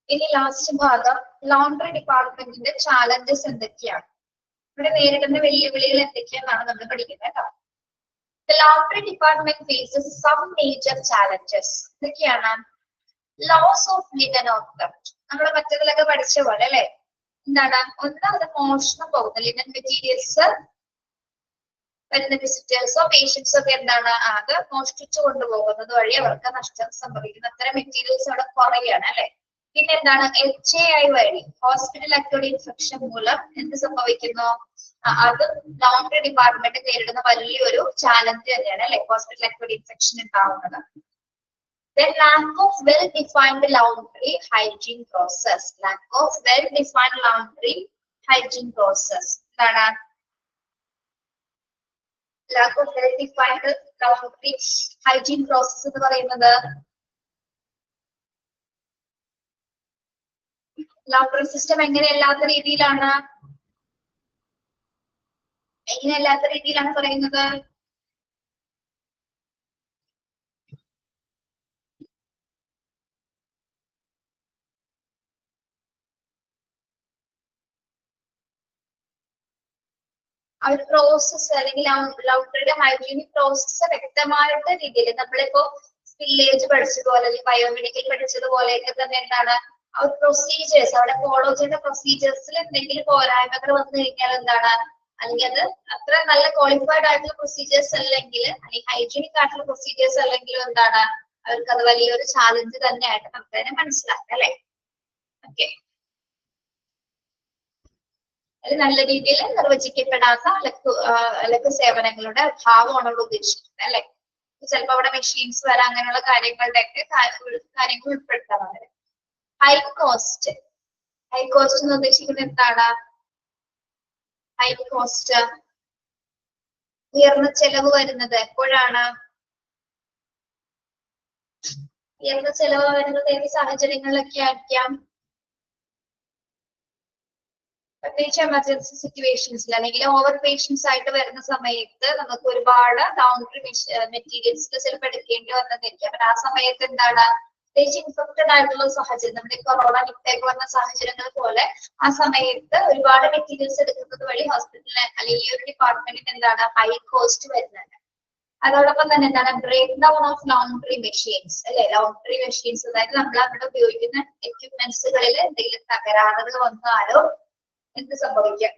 ഇനി ലാസ്റ്റ് ഭാഗം ലോണ്ടറി ഡിപ്പാർട്ട്മെന്റിന്റെ ചാലഞ്ചസ് എന്തൊക്കെയാണ്, ഇവിടെ നേരിടുന്ന വെല്ലുവിളികൾ എന്തൊക്കെയാണെന്നാണ് നമ്മൾ പഠിക്കുന്നത് കേട്ടോ. The laundry department faces some major challenges. എന്തൊക്കെയാണ്? Loss of linen or theft. നമ്മൾ മറ്റതിലൊക്കെ പഠിച്ച പോലെ അല്ലെ. എന്താണ്? ഒന്നാമത് മോഷണം പോകുന്ന ലിനൻ മെറ്റീരിയൽസ് വരുന്ന വിസിറ്റേഴ്സോ പേഷ്യൻസോ ഒക്കെ എന്താണ്? അത് മോഷ്ടിച്ചു കൊണ്ടുപോകുന്നത് വഴി അവർക്ക് നഷ്ടം സംഭവിക്കുന്നു. അത്തരം മെറ്റീരിയൽസ് അവിടെ കുറയാണ് അല്ലെ. പിന്നെ എന്താണ്? HAI വഴി ഹോസ്പിറ്റൽ അക്യൂട്ട് ഇൻഫെക്ഷൻ മൂലം എന്ത് സംഭവിക്കുന്നു? അത് ലോണ്ടറി ഡിപ്പാർട്ട്മെന്റ് നേരിടുന്ന വലിയൊരു ചാലഞ്ച് തന്നെയാണ് അല്ലെ, ഹോസ്പിറ്റൽ അക്യൂട്ട് ഇൻഫെക്ഷൻ ഉണ്ടാവുന്നത്. Then lack of well-defined laundry hygiene process. Lack of well-defined laundry hygiene process. എന്താണ്? Lack of well-defined laundry hygiene process എന്ന് പറയുന്നത് ലൗണ്ടറി സിസ്റ്റം എങ്ങനെയല്ലാത്ത രീതിയിലാണ് പറയുന്നത്? ആ ഒരു പ്രോസസ്സ് അല്ലെങ്കിൽ ലൗണ്ടറിയുടെ ഹൈജീനിക് പ്രോസസ്സ് വ്യക്തമായിട്ട് രീതിയിൽ നമ്മളിപ്പോ വില്ലേജ് പഠിച്ചതുപോലെ അല്ലെങ്കിൽ ബയോമെഡിക്കൽ പഠിച്ചതുപോലെയൊക്കെ തന്നെ എന്താണ് ആ ഒരു പ്രൊസീജിയേഴ്സ് അവിടെ ഫോളോ ചെയ്യുന്ന പ്രൊസീജിയേഴ്സിൽ എന്തെങ്കിലും പോരായ്മകൾ വന്നു കഴിഞ്ഞാൽ എന്താണ് അല്ലെങ്കിൽ അത് അത്ര നല്ല ക്വാളിഫൈഡ് ആയിട്ടുള്ള പ്രൊസീജിയേഴ്സ് അല്ലെങ്കിൽ അല്ലെങ്കിൽ ഹൈജീനിക് ആയിട്ടുള്ള പ്രൊസീജിയേഴ്സ് അല്ലെങ്കിലും എന്താണ് അവർക്ക് അത് വലിയൊരു ചാലഞ്ച് തന്നെയായിട്ട് നമുക്ക് തന്നെ മനസ്സിലാക്കാം അല്ലെ. ഓക്കെ, അത് നല്ല രീതിയിൽ നിർവചിക്കപ്പെടാത്ത ലഘു സേവനങ്ങളുടെ അഭാവമാണ് ഇവിടെ ഉദ്ദേശിക്കുന്നത് അല്ലെ. ചിലപ്പോ അവിടെ മെഷീൻസ് വരാം, അങ്ങനെയുള്ള കാര്യങ്ങളുടെ ഒക്കെ കാര്യങ്ങൾ ഉൾപ്പെടുത്താൻ അവര്. ഹൈ കോസ്റ്റ് എന്ന് ഉദ്ദേശിക്കുന്നത് എന്താണ്? ഹൈ കോസ്റ്റ് ഉയർന്ന ചെലവ് വരുന്നത് എപ്പോഴാണ്? ഉയർന്ന ചെലവ് വരുന്നത് ഏത് സാഹചര്യങ്ങളിലൊക്കെ ആയിരിക്കാം? പ്രത്യേകിച്ച് എമർജൻസി സിറ്റുവേഷൻസിൽ അല്ലെങ്കിൽ ഓവർ പേഷ്യൻസ് ആയിട്ട് വരുന്ന സമയത്ത് നമുക്ക് ഒരുപാട് ലൗണ്ടറി മെറ്റീരിയൽസ് ചിലപ്പോൾ എടുക്കേണ്ടി വന്നതായിരിക്കും. അപ്പൊ ആ സമയത്ത് എന്താണ് പ്രത്യേകിച്ച് ഇൻഫെക്റ്റഡ് ആയിട്ടുള്ള സാഹചര്യം, നമ്മുടെ കൊറോണ നിപ്പയൊക്കെ വന്ന സാഹചര്യങ്ങൾ പോലെ ആ സമയത്ത് ഒരുപാട് മെറ്റീരിയൽസ് എടുക്കുന്നത് വഴി ഹോസ്പിറ്റലിന് അല്ലെങ്കിൽ ഈ ഒരു ഡിപ്പാർട്ട്മെന്റിന് എന്താണ് ഹൈ കോസ്റ്റ് വരുന്നുണ്ട്. അതോടൊപ്പം തന്നെ എന്താണ് breakdown of laundry machines അല്ലെ. ലൗണ്ടറി മെഷീൻസ് അതായത് നമ്മൾ അവിടെ ഉപയോഗിക്കുന്ന എക്യുപ്മെന്റ്സുകളിൽ എന്തെങ്കിലും തകരാറുകൾ വന്നാലോ എന്ത് സംഭവിക്കാം?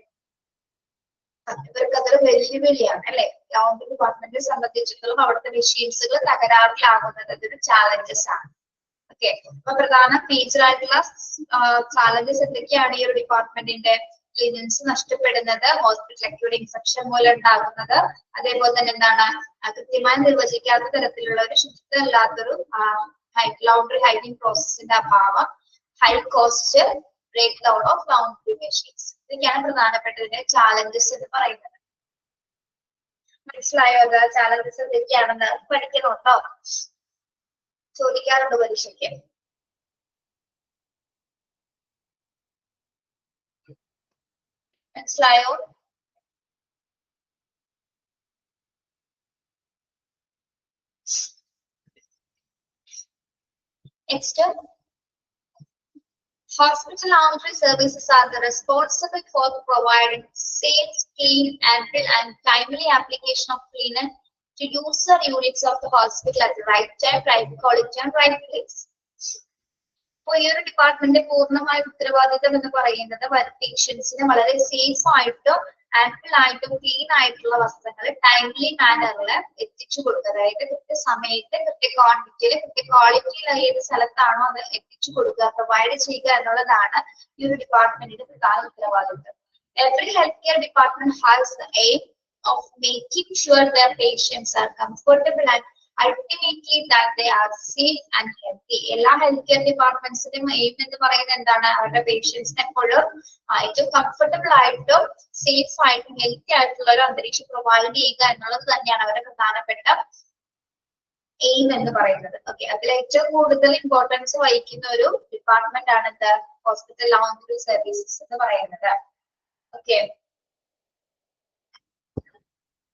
ഇവർക്ക് അതൊരു വെല്ലുവിളിയാണ് അല്ലെ. ലൗണ്ടറി ഡിപ്പാർട്ട്മെന്റിനെ സംബന്ധിച്ചിടത്തോളം അവിടുത്തെ മെഷീൻസുകൾ തകരാറിലാകുന്നത് അതൊരു ചാലഞ്ചസ് ആണ്. ഓക്കെ, അപ്പൊ പ്രധാന ഫീച്ചർ ആയിട്ടുള്ള ചാലഞ്ചസ് എന്തൊക്കെയാണ് ഈ ഒരു ഡിപ്പാർട്ട്മെന്റിന്റെ? ലിനൻസ് നഷ്ടപ്പെടുന്നത്, ഹോസ്പിറ്റൽ അക്യൂട്ട് ഇൻഫെക്ഷൻ മൂലം ഉണ്ടാകുന്നത്, അതേപോലെ തന്നെ എന്താണ് കൃത്യമായി നിർവചിക്കാത്ത തരത്തിലുള്ള ഒരു ശുദ്ധമല്ലാത്തൊരു ലൗണ്ടറി ഹൈജീൻ പ്രോസസ്സിന്റെ അഭാവം, high cost, breakdown of laundry machines. ഇതൊക്കെയാണ് പ്രധാനപ്പെട്ടതിന്റെ ചാലഞ്ചസ് എന്ന് പറയുന്നത്. മനസ്സിലായോ? അത് ചാലഞ്ചസ് എന്തൊക്കെയാണെന്ന് പഠിക്കണോട്ടോ, ചോദിക്കാറുണ്ട് പരീക്ഷയ്ക്ക്. മനസ്സിലായോ? Next, hospital laundry services are the responsible for providing safe, clean, ample and timely application of linen to user units of the hospital at the right time, right quality and right place. അപ്പോൾ ഈ ഒരു ഡിപ്പാർട്ട്മെന്റിന്റെ പൂർണ്ണമായ ഉത്തരവാദിത്തം എന്ന് പറയുന്നത് പേഷ്യൻസിന് വളരെ സേഫ് ആയിട്ടും ആംപിൾ ആയിട്ടും ക്ലീൻ ആയിട്ടുള്ള വസ്ത്രങ്ങൾ ടൈംലി മാനറിൽ എത്തിച്ചു കൊടുക്കുക. അതായത് കൃത്യസമയത്ത് കൃത്യ ക്വാണ്ടിറ്റിയിൽ കൃത്യ ക്വാളിറ്റിയിൽ ഏത് സ്ഥലത്താണോ അത് എത്തിച്ചു കൊടുക്കുക, പ്രൊവൈഡ് ചെയ്യുക എന്നുള്ളതാണ് ഈ ഒരു ഡിപ്പാർട്ട്മെന്റിന്റെ പ്രധാന ഉത്തരവാദിത്തം. Every healthcare department has the aim of making sure their patients are comfortable and ultimately that they are safe and healthy. എല്ലാ ഹെൽത്ത് കെയർ ഡിപ്പാർട്ട്മെന്റ്സിന്റെയും എയിം എന്ന് പറയുന്നത് എന്താണ്? അവരുടെ പേഷ്യൻസിന് എപ്പോഴും ഏറ്റവും കംഫർട്ടബിൾ ആയിട്ടും സേഫ് ആയിട്ടും ഹെൽത്തി ആയിട്ടുള്ള ഒരു അന്തരീക്ഷം പ്രൊവൈഡ് ചെയ്യുക എന്നുള്ളത് തന്നെയാണ് അവരുടെ പ്രധാനപ്പെട്ട എയിം എന്ന് പറയുന്നത്. ഓക്കെ, അതിൽ ഏറ്റവും കൂടുതൽ ഇമ്പോർട്ടൻസ് വഹിക്കുന്ന ഒരു ഡിപ്പാർട്ട്മെന്റ് ആണ് ഇത് ഹോസ്പിറ്റൽ ലൗണ്ടറി സർവീസസ് എന്ന് പറയുന്നത്. ഓക്കെ,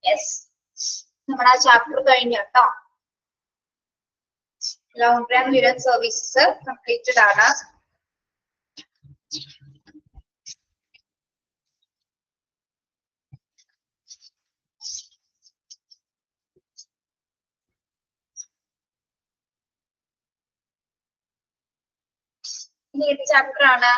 യെസ്, നമ്മുടെ ആ ചാപ്റ്റർ കഴിഞ്ഞു കേട്ടോ. Laundry and linen services completed ആണ്. ഇനി ഏത് ചാപ്റ്റർ ആണ്?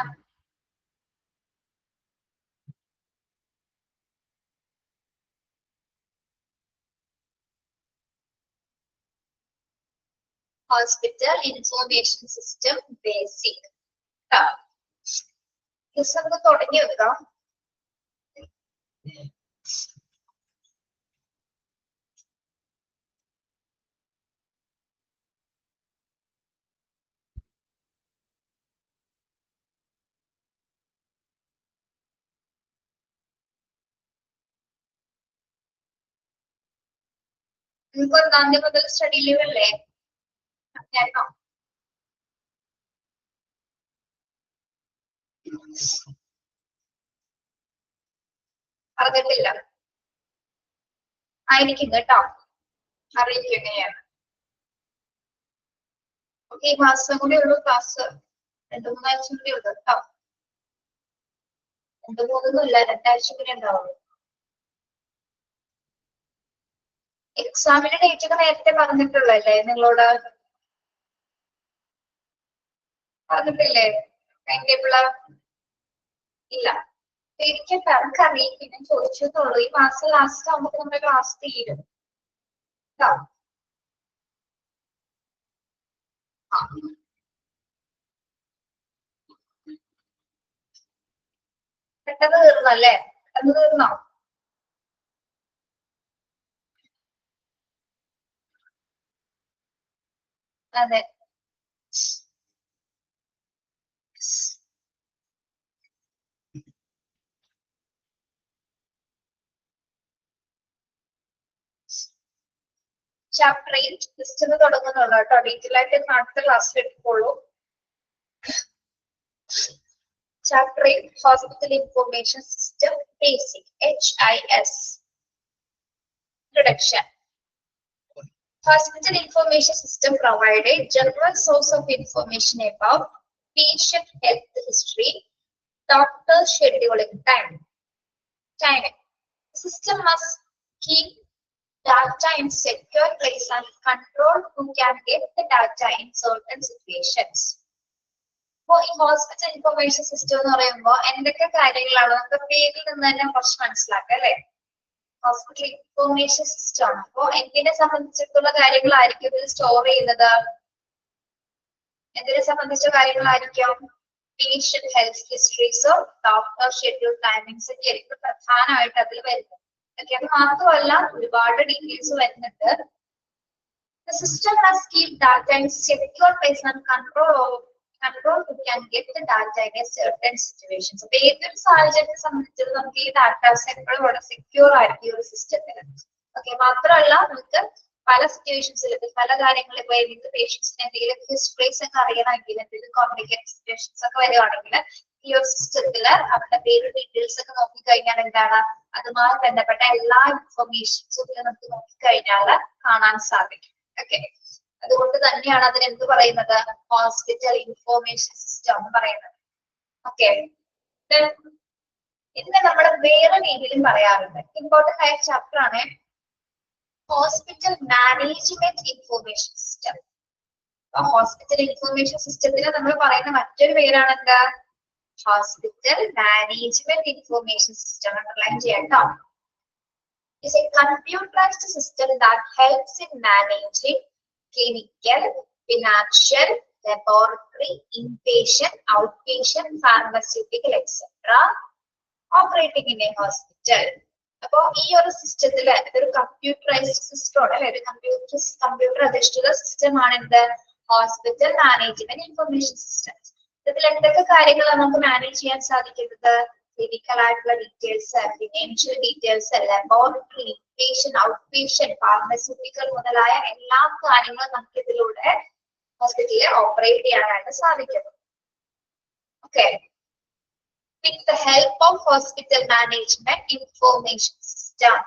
Hospital Information System Basic. ഇത് നമുക്ക് തുടങ്ങി വെക്കാം. നിങ്ങൾക്ക് 1-ാം തീയതി മുതൽ സ്റ്റഡി ലീവ് അല്ലേ? കേട്ടോ, അറിഞ്ഞിട്ടില്ല ആയിരിക്കും കേട്ടോ, അറിയിക്കും എങ്ങനെയാണ്. ഓക്കെ, ഈ മാസം കൂടി ഉള്ളൂ ക്ലാസ്, 2-3 ആഴ്ച കൂടി ഉള്ളൂ കേട്ടോ. 2-3 ഒന്നുമില്ല, 2 ആഴ്ച കൂടി ഉണ്ടാവുള്ളൂ. എക്സാമിന്റെ ഡേറ്റ് ഒക്കെ നേരത്തെ പറഞ്ഞിട്ടുള്ളല്ലേ നിങ്ങളോട്? പറഞ്ഞിട്ടില്ലേ ടൈം ടേബിള്? ഇല്ല. പേടിക്കണ്ട, നമുക്ക് അറിയിക്കും. ഞാൻ ചോദിച്ചതുള്ളൂ. ഈ മാസം ലാസ്റ്റ് ആകുമ്പോൾ നമ്മുടെ ക്ലാസ് തീരും. പെട്ടെന്ന് തീർന്നല്ലേ? പെട്ടെന്ന് തീർന്നോ? അതെ. ചാപ്റ്റർ 8 ജസ്റ്റ് ഒന്ന് തുടങ്ങുന്നുള്ളൂ കേട്ടോ. ഡീറ്റെയിൽ ആയിട്ട് അടുത്ത ക്ലാസ്സിൽ എടുക്കുള്ളൂ. Chapter 8 Hospital Information System Basic HIS. Introduction. Hospital Information System provides a general source of information about patient health history, doctor scheduling time. Timing. The system must keep data in secure place and control who can get the data in certain situations. അപ്പോൾ ഈ hospital information system എന്ന് പറയുമ്പോൾ എന്തൊക്കെ കാര്യങ്ങളാണ് നമുക്ക് പേരിൽ നിന്ന് തന്നെ കുറച്ച് മനസ്സിലാക്കാം അല്ലെ? ഹോസ്പിറ്റൽ ഇൻഫർമേഷൻ സിസ്റ്റം ആണ്. അപ്പോ എന്തിനെ സംബന്ധിച്ചിട്ടുള്ള കാര്യങ്ങളായിരിക്കും ഇതിൽ സ്റ്റോർ ചെയ്യുന്നത്? എന്തിനെ സംബന്ധിച്ച കാര്യങ്ങളായിരിക്കും? പേഷ്യന്റ് ഹെൽത്ത് ഹിസ്റ്ററീസോ ഡോക്ടർ ഷെഡ്യൂൾ ടൈമിങ്സ് ഒക്കെ ആയിരിക്കും പ്രധാനമായിട്ട് അതിൽ വരുന്നത്. ഓക്കെ, അത് മാത്രമല്ല ഒരുപാട് ഡീറ്റെയിൽസ് വരുന്നുണ്ട്. The system must keep data in secure place and control who can get the data in a certain situations. അപ്പൊ ഏതൊരു സാഹചര്യത്തെ സംബന്ധിച്ചിടത്തോളം നമുക്ക് ഈ ഡാറ്റാസ് എപ്പോഴും വളരെ സെക്യൂർ ആയിരിക്കും ഈ ഒരു സിസ്റ്റത്തിന്. ഓക്കെ, മാത്രമല്ല നമുക്ക് പല സിറ്റുവേഷൻസിൽ പല കാര്യങ്ങളിൽ ഇപ്പൊ ഏത് പേഷ്യൻസിന് എന്തെങ്കിലും ഹിസ്റ്ററീസ് ഒക്കെ അറിയണമെങ്കിൽ എന്തെങ്കിലും കോംപ്ലിക്കേറ്റഡ് സിറ്റുവേഷൻസ് ഒക്കെ വരുവാണെങ്കിൽ ഈ ഒരു സിസ്റ്റത്തില് അവരുടെ പേര് ഡീറ്റെയിൽസ് ഒക്കെ നോക്കിക്കഴിഞ്ഞാൽ എന്താണ് അതുമായി ബന്ധപ്പെട്ട എല്ലാ ഇൻഫർമേഷൻസും ഇതിൽ നമുക്ക് നോക്കിക്കഴിഞ്ഞാൽ കാണാൻ സാധിക്കും. ഓക്കെ, അതുകൊണ്ട് തന്നെയാണ് അതിന് എന്ത് പറയുന്നത്? ഹോസ്പിറ്റൽ ഇൻഫോർമേഷൻ സിസ്റ്റം എന്ന് പറയുന്നത്. ഓക്കെ, ഇതിനെ നമ്മൾ വേറെ രീതിയിലും പറയാറുണ്ട്. ഇമ്പോർട്ടന്റ് ആയ ചാപ്റ്റർ ആണ് hospital management information system. Hospital information സിസ്റ്റത്തിന് നമ്മൾ പറയുന്ന മറ്റൊരു പേരാണ് എന്താ? Hospital management information system. Underline ചെയ്യാട്ടോ. Is a computerized system that helps in managing clinical, financial, laboratory, inpatient, outpatient, pharmaceutical, etc. operating in a hospital. അപ്പോ ഈ ഒരു സിസ്റ്റത്തില് ഇതൊരു കമ്പ്യൂട്ടറൈസ്ഡ് സിസ്റ്റം ആണ്, ഒരു കമ്പ്യൂട്ടർ അധിഷ്ഠിത സിസ്റ്റം ആണ് എന്ത്? Hospital management information system. ഇതിൽ എന്തൊക്കെ കാര്യങ്ങളാണ് നമുക്ക് മാനേജ് ചെയ്യാൻ സാധിക്കുന്നത്? ക്ലിനിക്കൽ ആയിട്ടുള്ള details, financial details, laboratory, inpatient, outpatient, pharmaceutical മുതലായ എല്ലാ കാര്യങ്ങളും നമുക്ക് ഇതിലൂടെ ഹോസ്പിറ്റലിൽ ഓപ്പറേറ്റ് ചെയ്യാനായിട്ട് സാധിക്കുന്നു. Okay, with the help of hospital management information system,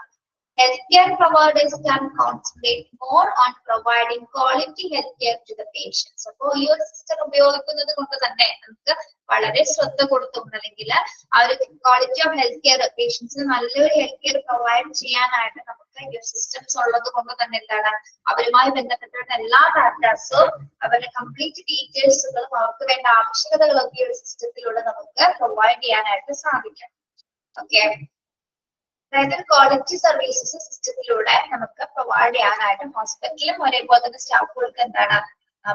healthcare providers can concentrate more on providing quality healthcare to the patients. അപ്പോൾ ഈ ഒരു സിസ്റ്റം ഉപയോഗിക്കുന്നത് കൊണ്ട് തന്നെ നമുക്ക് വളരെ ശ്രദ്ധ കൊടുത്തുകൊണ്ട് അല്ലെങ്കിൽ ആ ഒരു ക്വാളിറ്റി ഓഫ് ഹെൽത്ത് കെയർ പേഷ്യൻസിന് നല്ലൊരു ഹെൽത്ത് കെയർ പ്രൊവൈഡ് ചെയ്യാനായിട്ട് നമുക്ക് ഈ ഒരു സിസ്റ്റംസ് ഉള്ളത് കൊണ്ട് തന്നെ എന്താണ് അവരുമായി ബന്ധപ്പെട്ട എല്ലാ ഡാറ്റാസും അവരുടെ കംപ്ലീറ്റ് ഡീറ്റെയിൽസുകളും അവർക്ക് വേണ്ട ആവശ്യകതകളൊക്കെ ഈ ഒരു സിസ്റ്റത്തിലൂടെ നമുക്ക് പ്രൊവൈഡ് ചെയ്യാനായിട്ട് സാധിക്കും. ഓക്കെ, അതായത് ക്വാളിറ്റി സർവീസസ് സിസ്റ്റത്തിലൂടെ നമുക്ക് പ്രൊവൈഡ് ചെയ്യാനായിട്ട് ഹോസ്പിറ്റലിലും ഒരേപോലെ തന്നെ സ്റ്റാഫുകൾക്ക് എന്താണ്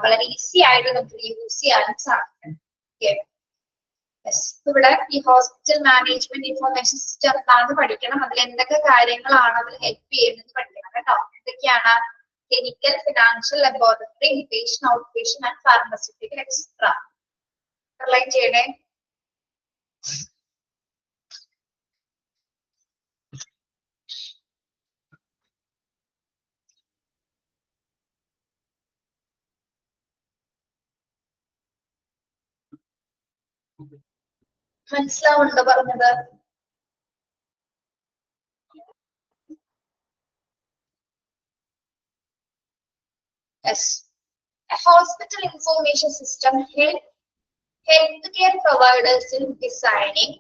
വളരെ ഈസി ആയിട്ട് നമുക്ക് യൂസ് ചെയ്യാനും സാധിക്കും. ഇവിടെ ഈ ഹോസ്പിറ്റൽ മാനേജ്മെന്റ് ഇൻഫർമേഷൻ സിസ്റ്റം എന്താണെന്ന് പഠിക്കണം. അതിൽ എന്തൊക്കെ കാര്യങ്ങളാണ് അതിൽ ഹെൽപ്പ് ചെയ്യുന്നത് പഠിക്കണം കേട്ടോ. എന്തൊക്കെയാണ്? Clinical, financial, laboratory, inpatient, outpatient and pharmaceutical etcetera. Underline ചെയ്യണേ. മനസ്സിലാവുന്നുണ്ടോ പറഞ്ഞത്? Yes. A hospital information system helps healthcare providers in designing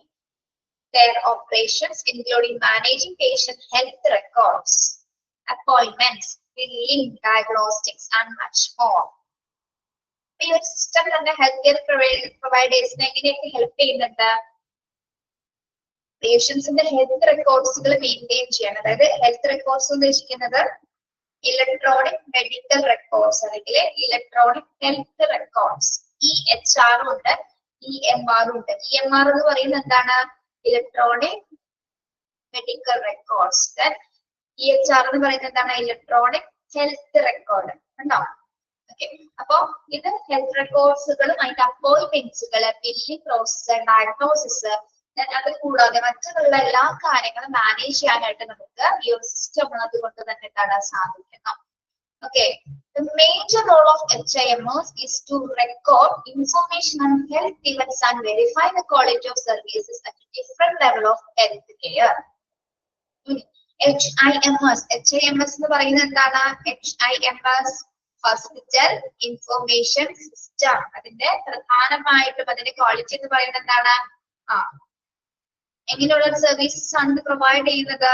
their operations, including managing patient health records appointments, billing, diagnostics, and much more. ഈ ഒരു system തന്നെ health care പ്രൊവൈഡേഴ്സിനെ എങ്ങനെയൊക്കെ help ചെയ്യുന്നുണ്ട്? പേഷ്യൻസിന്റെ health റെക്കോർഡ്സുകൾ maintain ചെയ്യാൻ, അതായത് ഹെൽത്ത് റെക്കോർഡ്സ് ഉദ്ദേശിക്കുന്നത് electronic medical records അല്ലെങ്കിൽ electronic health records. EHR ഉണ്ട്, EMR ഉണ്ട്. EMR എന്ന് പറയുന്നത് എന്താണ്? Electronic medical records. EHR എന്ന് പറയുന്നത് എന്താണ്? Electronic health record. ഉണ്ടോ? ഓക്കെ, അപ്പൊ ഇത് ഹെൽത്ത് റെക്കോർഡ്സുകളും അതിന്റെ അപ്പോയിന്റ്മെന്റ്സുകള്, ബില്ലിംഗ് പ്രോസസ്, ഡയഗ്നോസിസ്, അത് കൂടാതെ മറ്റുള്ള എല്ലാ കാര്യങ്ങളും മാനേജ് ചെയ്യാനായിട്ട് നമുക്ക് ഈ ഒരു സിസ്റ്റം ഉള്ളത് കൊണ്ട് തന്നെ എന്താണ് സാധിക്കണം. Okay, the major role of HIMOs is to record information on health events and verify the quality of services at a different level of health care. HIMS എന്ന് പറയുന്നത് എന്താണ്? HIMS hospital information system. അതിന്റെ പ്രധാനമായിട്ടും അതിന്റെ quality എന്ന് പറയുന്നത് എന്താണ്? എങ്ങനെയുള്ള സർവീസസ് ആണ് പ്രൊവൈഡ് ചെയ്യുന്നത്?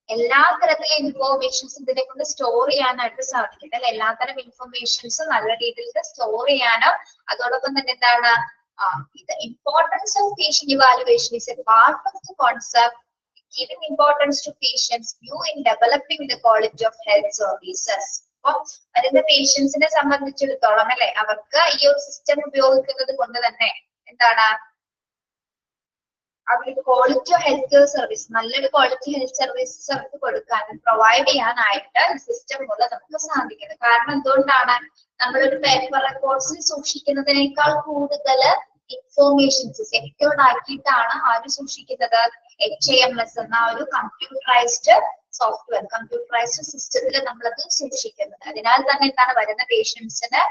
എല്ലാ തരത്തിലെ ഇൻഫോർമേഷൻസ് ഇതിനെ കൊണ്ട് സ്റ്റോർ ചെയ്യാനായിട്ട് സാധിക്കും അല്ലെ. എല്ലാത്തരം ഇൻഫർമേഷൻസ് നല്ല രീതിയിൽ സ്റ്റോർ ചെയ്യാനും അതോടൊപ്പം തന്നെ എന്താണ് the importance of patient evaluation is a part of the concept giving importance to patients view in developing the quality of health services. അപ്പോൾ അതിന്റെ പേഷ്യൻസിനെ സംബന്ധിച്ചിടത്തോളം അല്ലെ, അവർക്ക് ഈ ഒരു സിസ്റ്റം ഉപയോഗിക്കുന്നത് കൊണ്ട് തന്നെ എന്താണ് അവർക്ക് quality of health care service, നല്ലൊരു ക്വാളിറ്റി ഹെൽത്ത് സർവീസസ് അവർക്ക് കൊടുക്കാനും പ്രൊവൈഡ് ചെയ്യാനായിട്ട് സിസ്റ്റം മൂലം നമുക്ക് സാധിക്കുന്നത്. കാരണം എന്തുകൊണ്ടാണ്? നമ്മളൊരു പേപ്പർ റെക്കോർഡ്സിൽ സൂക്ഷിക്കുന്നതിനേക്കാൾ കൂടുതൽ ഇൻഫോർമേഷൻസ് സെക്യൂർഡ് ആക്കിയിട്ടാണ് ആര് സൂക്ഷിക്കുന്നത്? HIMS എന്ന ഒരു കമ്പ്യൂട്ടറൈസ്ഡ് സോഫ്റ്റ്വെയർ, കമ്പ്യൂട്ടറൈസ്ഡ് സിസ്റ്റത്തിൽ നമ്മളത് സൂക്ഷിക്കുന്നത്. അതിനാൽ തന്നെ എന്താണ് വരുന്ന പേഷ്യൻസിന്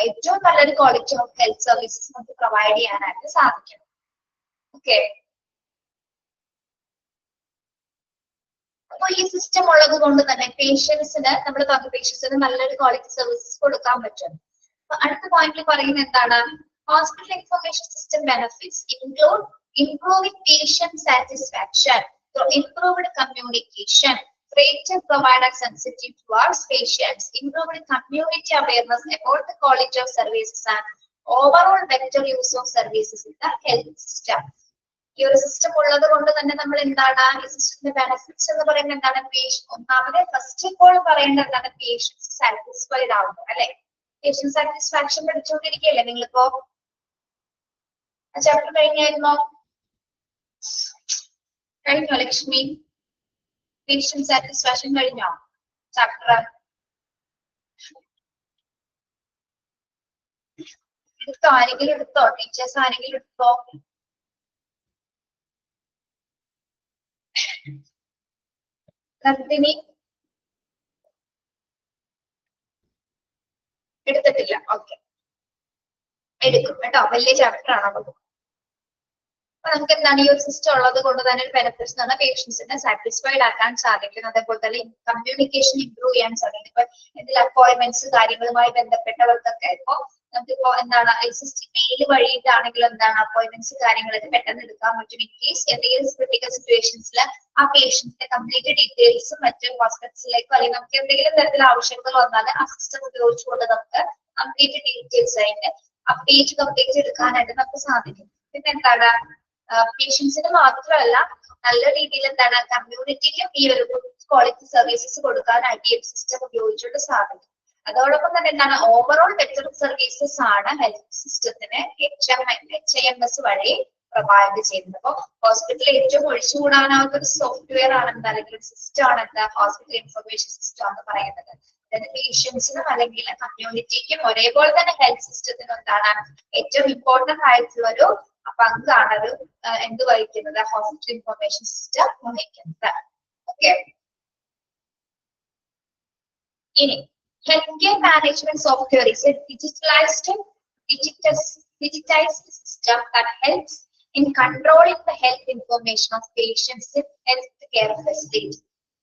ഏറ്റവും നല്ലൊരു ക്വാളിറ്റി ഓഫ് ഹെൽത്ത് സർവീസസ് നമുക്ക് പ്രൊവൈഡ് ചെയ്യാനായിട്ട് സാധിക്കും. ഓക്കെ, അപ്പൊ ഈ സിസ്റ്റം ഉള്ളത് കൊണ്ട് തന്നെ പേഷ്യൻസിന് നല്ലൊരു ക്വാളിറ്റി സർവീസസ് കൊടുക്കാൻ പറ്റും. അപ്പൊ അടുത്ത പോയിന്റിൽ പറയുന്നത് എന്താണ്? Hospital information system benefits include improving patient satisfaction through improved communication, greater provider sensitive towards patients, improved community awareness about the quality of services and overall better use of services in the health system. ഈ ഒരു system ഉള്ളത് കൊണ്ട് തന്നെ നമ്മൾ എന്താണ് ഈ സിസ്റ്റത്തിന്റെ benefits എന്ന് പറയുന്നത് എന്താണ്? ഒന്നാമത് ഫസ്റ്റ് ഓഫ് ഓൾ പറയേണ്ടത് എന്താണ്? പേഷ്യൻസ് സാറ്റിസ്ഫൈഡ് ആവുന്നു അല്ലെ. പേഷ്യന്റ് സാറ്റിസ്ഫാക്ഷൻ പഠിച്ചുകൊണ്ടിരിക്കുകയല്ലേ നിങ്ങളിപ്പോ? ചാപ്റ്റർ കഴിഞ്ഞായിരുന്നോ? കഴിഞ്ഞോ ലക്ഷ്മി? പേഷ്യന്റ് സാറ്റിസ്ഫാക്ഷൻ കഴിഞ്ഞോ ചാപ്റ്റർ? എടുത്തോ? ആരെങ്കിലും എടുത്തോ? ടീച്ചേഴ്സ് ആരെങ്കിലും എടുത്തോ? നന്ദിനി എടുത്തിട്ടില്ല? ഓക്കെ, എടുക്കും കേട്ടോ. വലിയ ചാപ്റ്റർ ആണോ? അപ്പൊ നമുക്ക് എന്താണ് ഈ ഒരു സിസ്റ്റം ഉള്ളത് കൊണ്ട് തന്നെ ഒരു ബെനിഫിറ്റ്സ് എന്ന് പറഞ്ഞാൽ പേഷ്യൻസിനെ സാറ്റിസ്ഫൈഡ് ആക്കാൻ സാധിക്കും. അതേപോലെ തന്നെ കമ്മ്യൂണിക്കേഷൻ ഇംപ്രൂവ് ചെയ്യാൻ സാധിക്കും. ഇപ്പൊ എന്തെങ്കിലും അപ്പോയിന്റ്മെന്റ്സ് കാര്യങ്ങളുമായി ബന്ധപ്പെട്ടവർക്കൊക്കെ ഇപ്പൊ നമുക്കിപ്പോ എന്താണ് മെയിൽ വഴിയിട്ടാണെങ്കിലും എന്താണ് അപ്പോയിന്റ്മെന്റ്സ് കാര്യങ്ങളൊക്കെ പെട്ടെന്ന് എടുക്കാൻ പറ്റും. ഇൻ കേസ് എന്തെങ്കിലും ക്രിട്ടിക്കൽ സിറ്റുവേഷൻസിൽ ആ പേഷ്യന്റിന്റെ കംപ്ലീറ്റ് ഡീറ്റെയിൽസും മറ്റു ഹോസ്പിറ്റലിലേക്കോ അല്ലെങ്കിൽ നമുക്ക് എന്തെങ്കിലും തരത്തിൽ ആവശ്യങ്ങൾ വന്നാൽ ആ സിസ്റ്റം ഉപയോഗിച്ചുകൊണ്ട് നമുക്ക് കംപ്ലീറ്റ് ഡീറ്റെയിൽസ് ആയിട്ട് അപ്ഡേറ്റ് കംപ്ലീറ്റ് എടുക്കാനായിട്ട് നമുക്ക് സാധിക്കും. പിന്നെ എന്താണ് പേഷ്യൻസിന് മാത്രമല്ല നല്ല രീതിയിൽ എന്താണ് കമ്മ്യൂണിറ്റിക്കും ഈ ഒരു ക്വാളിറ്റി സർവീസസ് കൊടുക്കാനായിട്ട് ഈ സിസ്റ്റം ഉപയോഗിച്ചുകൊണ്ട് സാധിക്കും. അതോടൊപ്പം തന്നെ എന്താണ് ഓവറോൾ ബെറ്റർ സർവീസസ് ആണ് ഹെൽത്ത് സിസ്റ്റത്തിന് HIMS വഴി പ്രൊവൈഡ് ചെയ്യുന്നത്. അപ്പൊ ഹോസ്പിറ്റലിൽ ഏറ്റവും ഒഴിച്ചുകൂടാനാവുന്ന ഒരു സോഫ്റ്റ്വെയർ ആണ് എന്താ അല്ലെങ്കിൽ ഒരു സിസ്റ്റം ആണ് എന്താ ഹോസ്പിറ്റൽ ഇൻഫർമേഷൻ സിസ്റ്റം എന്ന് പറയുന്നത്. അതായത് പേഷ്യൻസിനും അല്ലെങ്കിൽ കമ്മ്യൂണിറ്റിക്കും ഒരേപോലെ തന്നെ ഹെൽത്ത് സിസ്റ്റത്തിനും എന്താണ് ഏറ്റവും ഇമ്പോർട്ടന്റ് ആയിട്ടുള്ള ഒരു പങ്കാണ് ഒരു എന്ത് വഹിക്കുന്നത്? ഹോസ്പിറ്റൽ ഇൻഫർമേഷൻ സിസ്റ്റം വഹിക്കുന്നത്. ഓക്കെ, ഇനി healthcare management software is a digitized system that helps in controlling the health information of patients in healthcare facilities.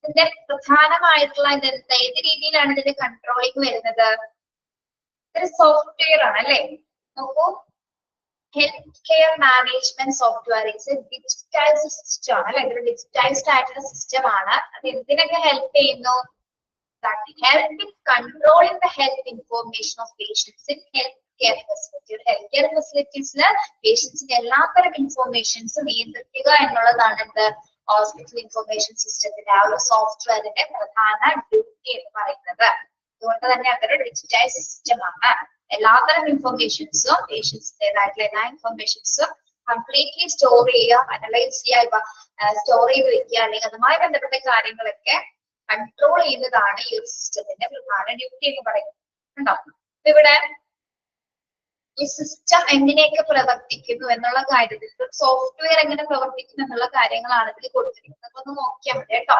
ഇതിന്റെ പ്രധാനമായിട്ടുള്ള ഏത് രീതിയിലാണ് ഇതിന്റെ കൺട്രോളിങ് വരുന്നത്? ഇതൊരു സോഫ്റ്റ്വെയർ ആണ് അല്ലെ. നോക്കൂ, healthcare management software is a digitised system ആണ് അല്ലെ, ഇതൊരു ഡിജിറ്റൈസ്ഡ് ആയിട്ടുള്ള സിസ്റ്റം ആണ്. അത് എന്തിനൊക്കെ ഹെൽപ്പ് ചെയ്യുന്നു? help in controlling the health information of patients in healthcare facilities. Healthcare facilities patients എല്ലാത്തരം ഇൻഫോർമേഷൻസ് നിയന്ത്രിക്കുക എന്നുള്ളതാണ് എന്ത് ഹോസ്പിറ്റൽ ഇൻഫർമേഷൻ സിസ്റ്റത്തിന്റെ ആ ഒരു സോഫ്റ്റ്വെയറിന്റെ പ്രധാന ഡ്യൂട്ടി എന്ന് പറയുന്നത്. അതുകൊണ്ട് തന്നെ അതൊരു ഡിജിറ്റൈസ് സിസ്റ്റം ആണ്. എല്ലാത്തരം ഇൻഫർമേഷൻസും പേഷ്യൻസിന്റേതായിട്ടുള്ള എല്ലാ ഇൻഫർമേഷൻസും കംപ്ലീറ്റ്ലി സ്റ്റോർ ചെയ്യുക, അനലൈസ് ചെയ്യുക, സ്റ്റോർ ചെയ്ത് വെക്കുക, അല്ലെങ്കിൽ അതുമായി ബന്ധപ്പെട്ട കാര്യങ്ങളൊക്കെ കൺട്രോൾ ചെയ്യുന്നതാണ് ഈ ഒരു സിസ്റ്റത്തിന്റെ പ്രധാന ഡ്യൂട്ടി എന്ന് പറയുന്നത്. ഉണ്ടോ? ഇവിടെ ഈ സിസ്റ്റം എങ്ങനെയൊക്കെ പ്രവർത്തിക്കുന്നു എന്നുള്ള കാര്യത്തിൽ സോഫ്റ്റ്വെയർ എങ്ങനെ പ്രവർത്തിക്കുന്നു എന്നുള്ള കാര്യങ്ങളാണ് ഇതിൽ കൊടുത്തിരിക്കുന്നത്. അപ്പൊ ഒന്ന് നോക്കിയാൽ മതി കേട്ടോ.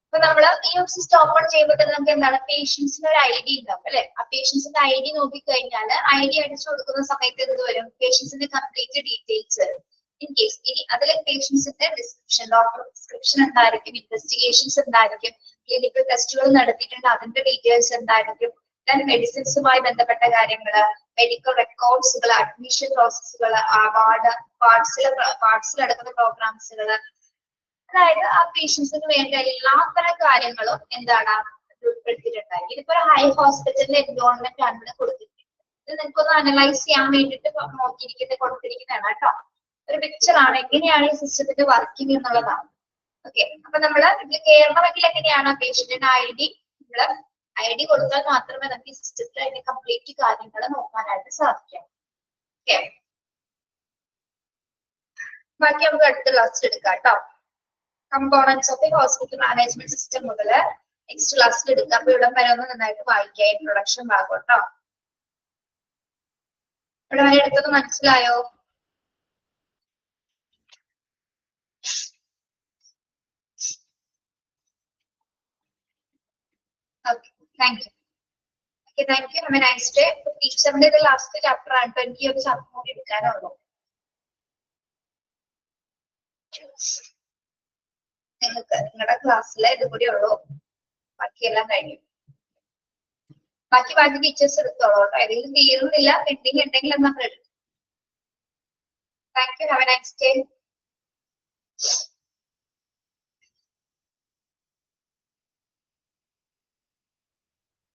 അപ്പൊ നമ്മള് ഈ ഒരു സിസ്റ്റം ഓപ്പൺ ചെയ്യുമ്പോൾ തന്നെ നമുക്ക് എന്താണ് പേഷ്യൻസിന് ഒരു ഐ ഡി ഉണ്ടാവും അല്ലെ. ആ പേഷ്യൻസിന്റെ ഐ ഡി നോക്കിക്കഴിഞ്ഞാൽ ഐ ഡി അടിച്ചു കൊടുക്കുന്ന സമയത്ത് എന്ത് വരും? പേഷ്യൻസിന്റെ കംപ്ലീറ്റ് ഡീറ്റെയിൽസ് വരും. ഇൻ കേസ് ഇനി അതിൽ പേഷ്യൻസിന്റെ ഡിസ്ക്രിപ്ഷൻ, ഡോക്ടർ പ്രിസ്ക്രിപ്ഷൻ എന്തായിരിക്കും, ഇൻവെസ്റ്റിഗേഷൻസ് എന്തായിരിക്കും, ക്ലിനിക്കൽ ടെസ്റ്റുകൾ നടത്തിയിട്ടുണ്ട് അതിന്റെ ഡീറ്റെയിൽസ് എന്തായിരിക്കും, മെഡിസിൻസുമായി ബന്ധപ്പെട്ട കാര്യങ്ങള്, മെഡിക്കൽ റെക്കോർഡ്സുകൾ, അഡ്മിഷൻ പ്രോസസ്സുകൾ, പാർട്സിൽ നടക്കുന്ന പ്രോഗ്രാംസുകള്, അതായത് ആ പേഷ്യൻസിന് വേണ്ട എല്ലാത്തരം കാര്യങ്ങളും എന്താണ് ഉൾപ്പെടുത്തിയിട്ടുണ്ടായി. ഇതിപ്പോ ഒരു ഹൈ ഹോസ്പിറ്റലിന്റെ എൻവയോൺമെന്റ് ആണ് ഇവിടെ കൊടുത്തിരിക്കുന്നത്. ഇത് നിങ്ങൾക്കൊന്ന് അനലൈസ് ചെയ്യാൻ വേണ്ടിയിട്ട് കൊടുത്തിരിക്കുന്നതാണ് കേട്ടോ. ഒരു പിക്ചർ ആണ് എങ്ങനെയാണ് ഈ സിസ്റ്റത്തിന്റെ വർക്കിംഗ് എന്നുള്ളതാണ്. ഓക്കെ, അപ്പൊ നമ്മള് ഇത് കയറണമെങ്കിൽ എങ്ങനെയാണ് പേഷ്യന്റിന്റെ നമ്മള് ഐ ഡി കൊടുത്താൽ മാത്രമേ നമുക്ക് ഈ സിസ്റ്റത്തിൽ അതിന്റെ കംപ്ലീറ്റ് കാര്യങ്ങൾ നോക്കാനായിട്ട് സാധിക്കാം. ഓക്കെ, ബാക്കി നമുക്ക് അടുത്ത ക്ലാസ്സിൽ എടുക്കാം കേട്ടോ. Components of A hospital management system മുതൽ നെക്സ്റ്റ് ക്ലാസ്സിൽ എടുക്കാം. അപ്പൊ ഇവിടെ വരെ ഒന്ന് നന്നായിട്ട് വായിക്കാം ഇൻട്രൊഡക്ഷൻ ഭാഗം കേട്ടോ. ഇവിടെ വരെ എടുത്തത് മനസ്സിലായോ? Okay, thank you. Okay, thank you. Have a nice day. ടീച്ചറിന്റെ ഇത് ലാസ്റ്റ് ചാപ്റ്റർ ആണ്. എനിക്ക് ഒരു ചാപ്റ്റർ കൂടി എടുക്കാനുള്ളൂ. നിങ്ങൾക്ക് നിങ്ങളുടെ ക്ലാസ്സിലെ ഇത് കൂടി ഉള്ളൂ, ബാക്കിയെല്ലാം കഴിഞ്ഞു. ബാക്കി ടീച്ചേഴ്സ് എടുത്തോളൂ കേട്ടോ. ഏതെങ്കിലും തീരുന്നില്ല, പെൻഡിങ് ഉണ്ടെങ്കിൽ നമ്മൾ എടുക്കും. Thank you. Have A nice day.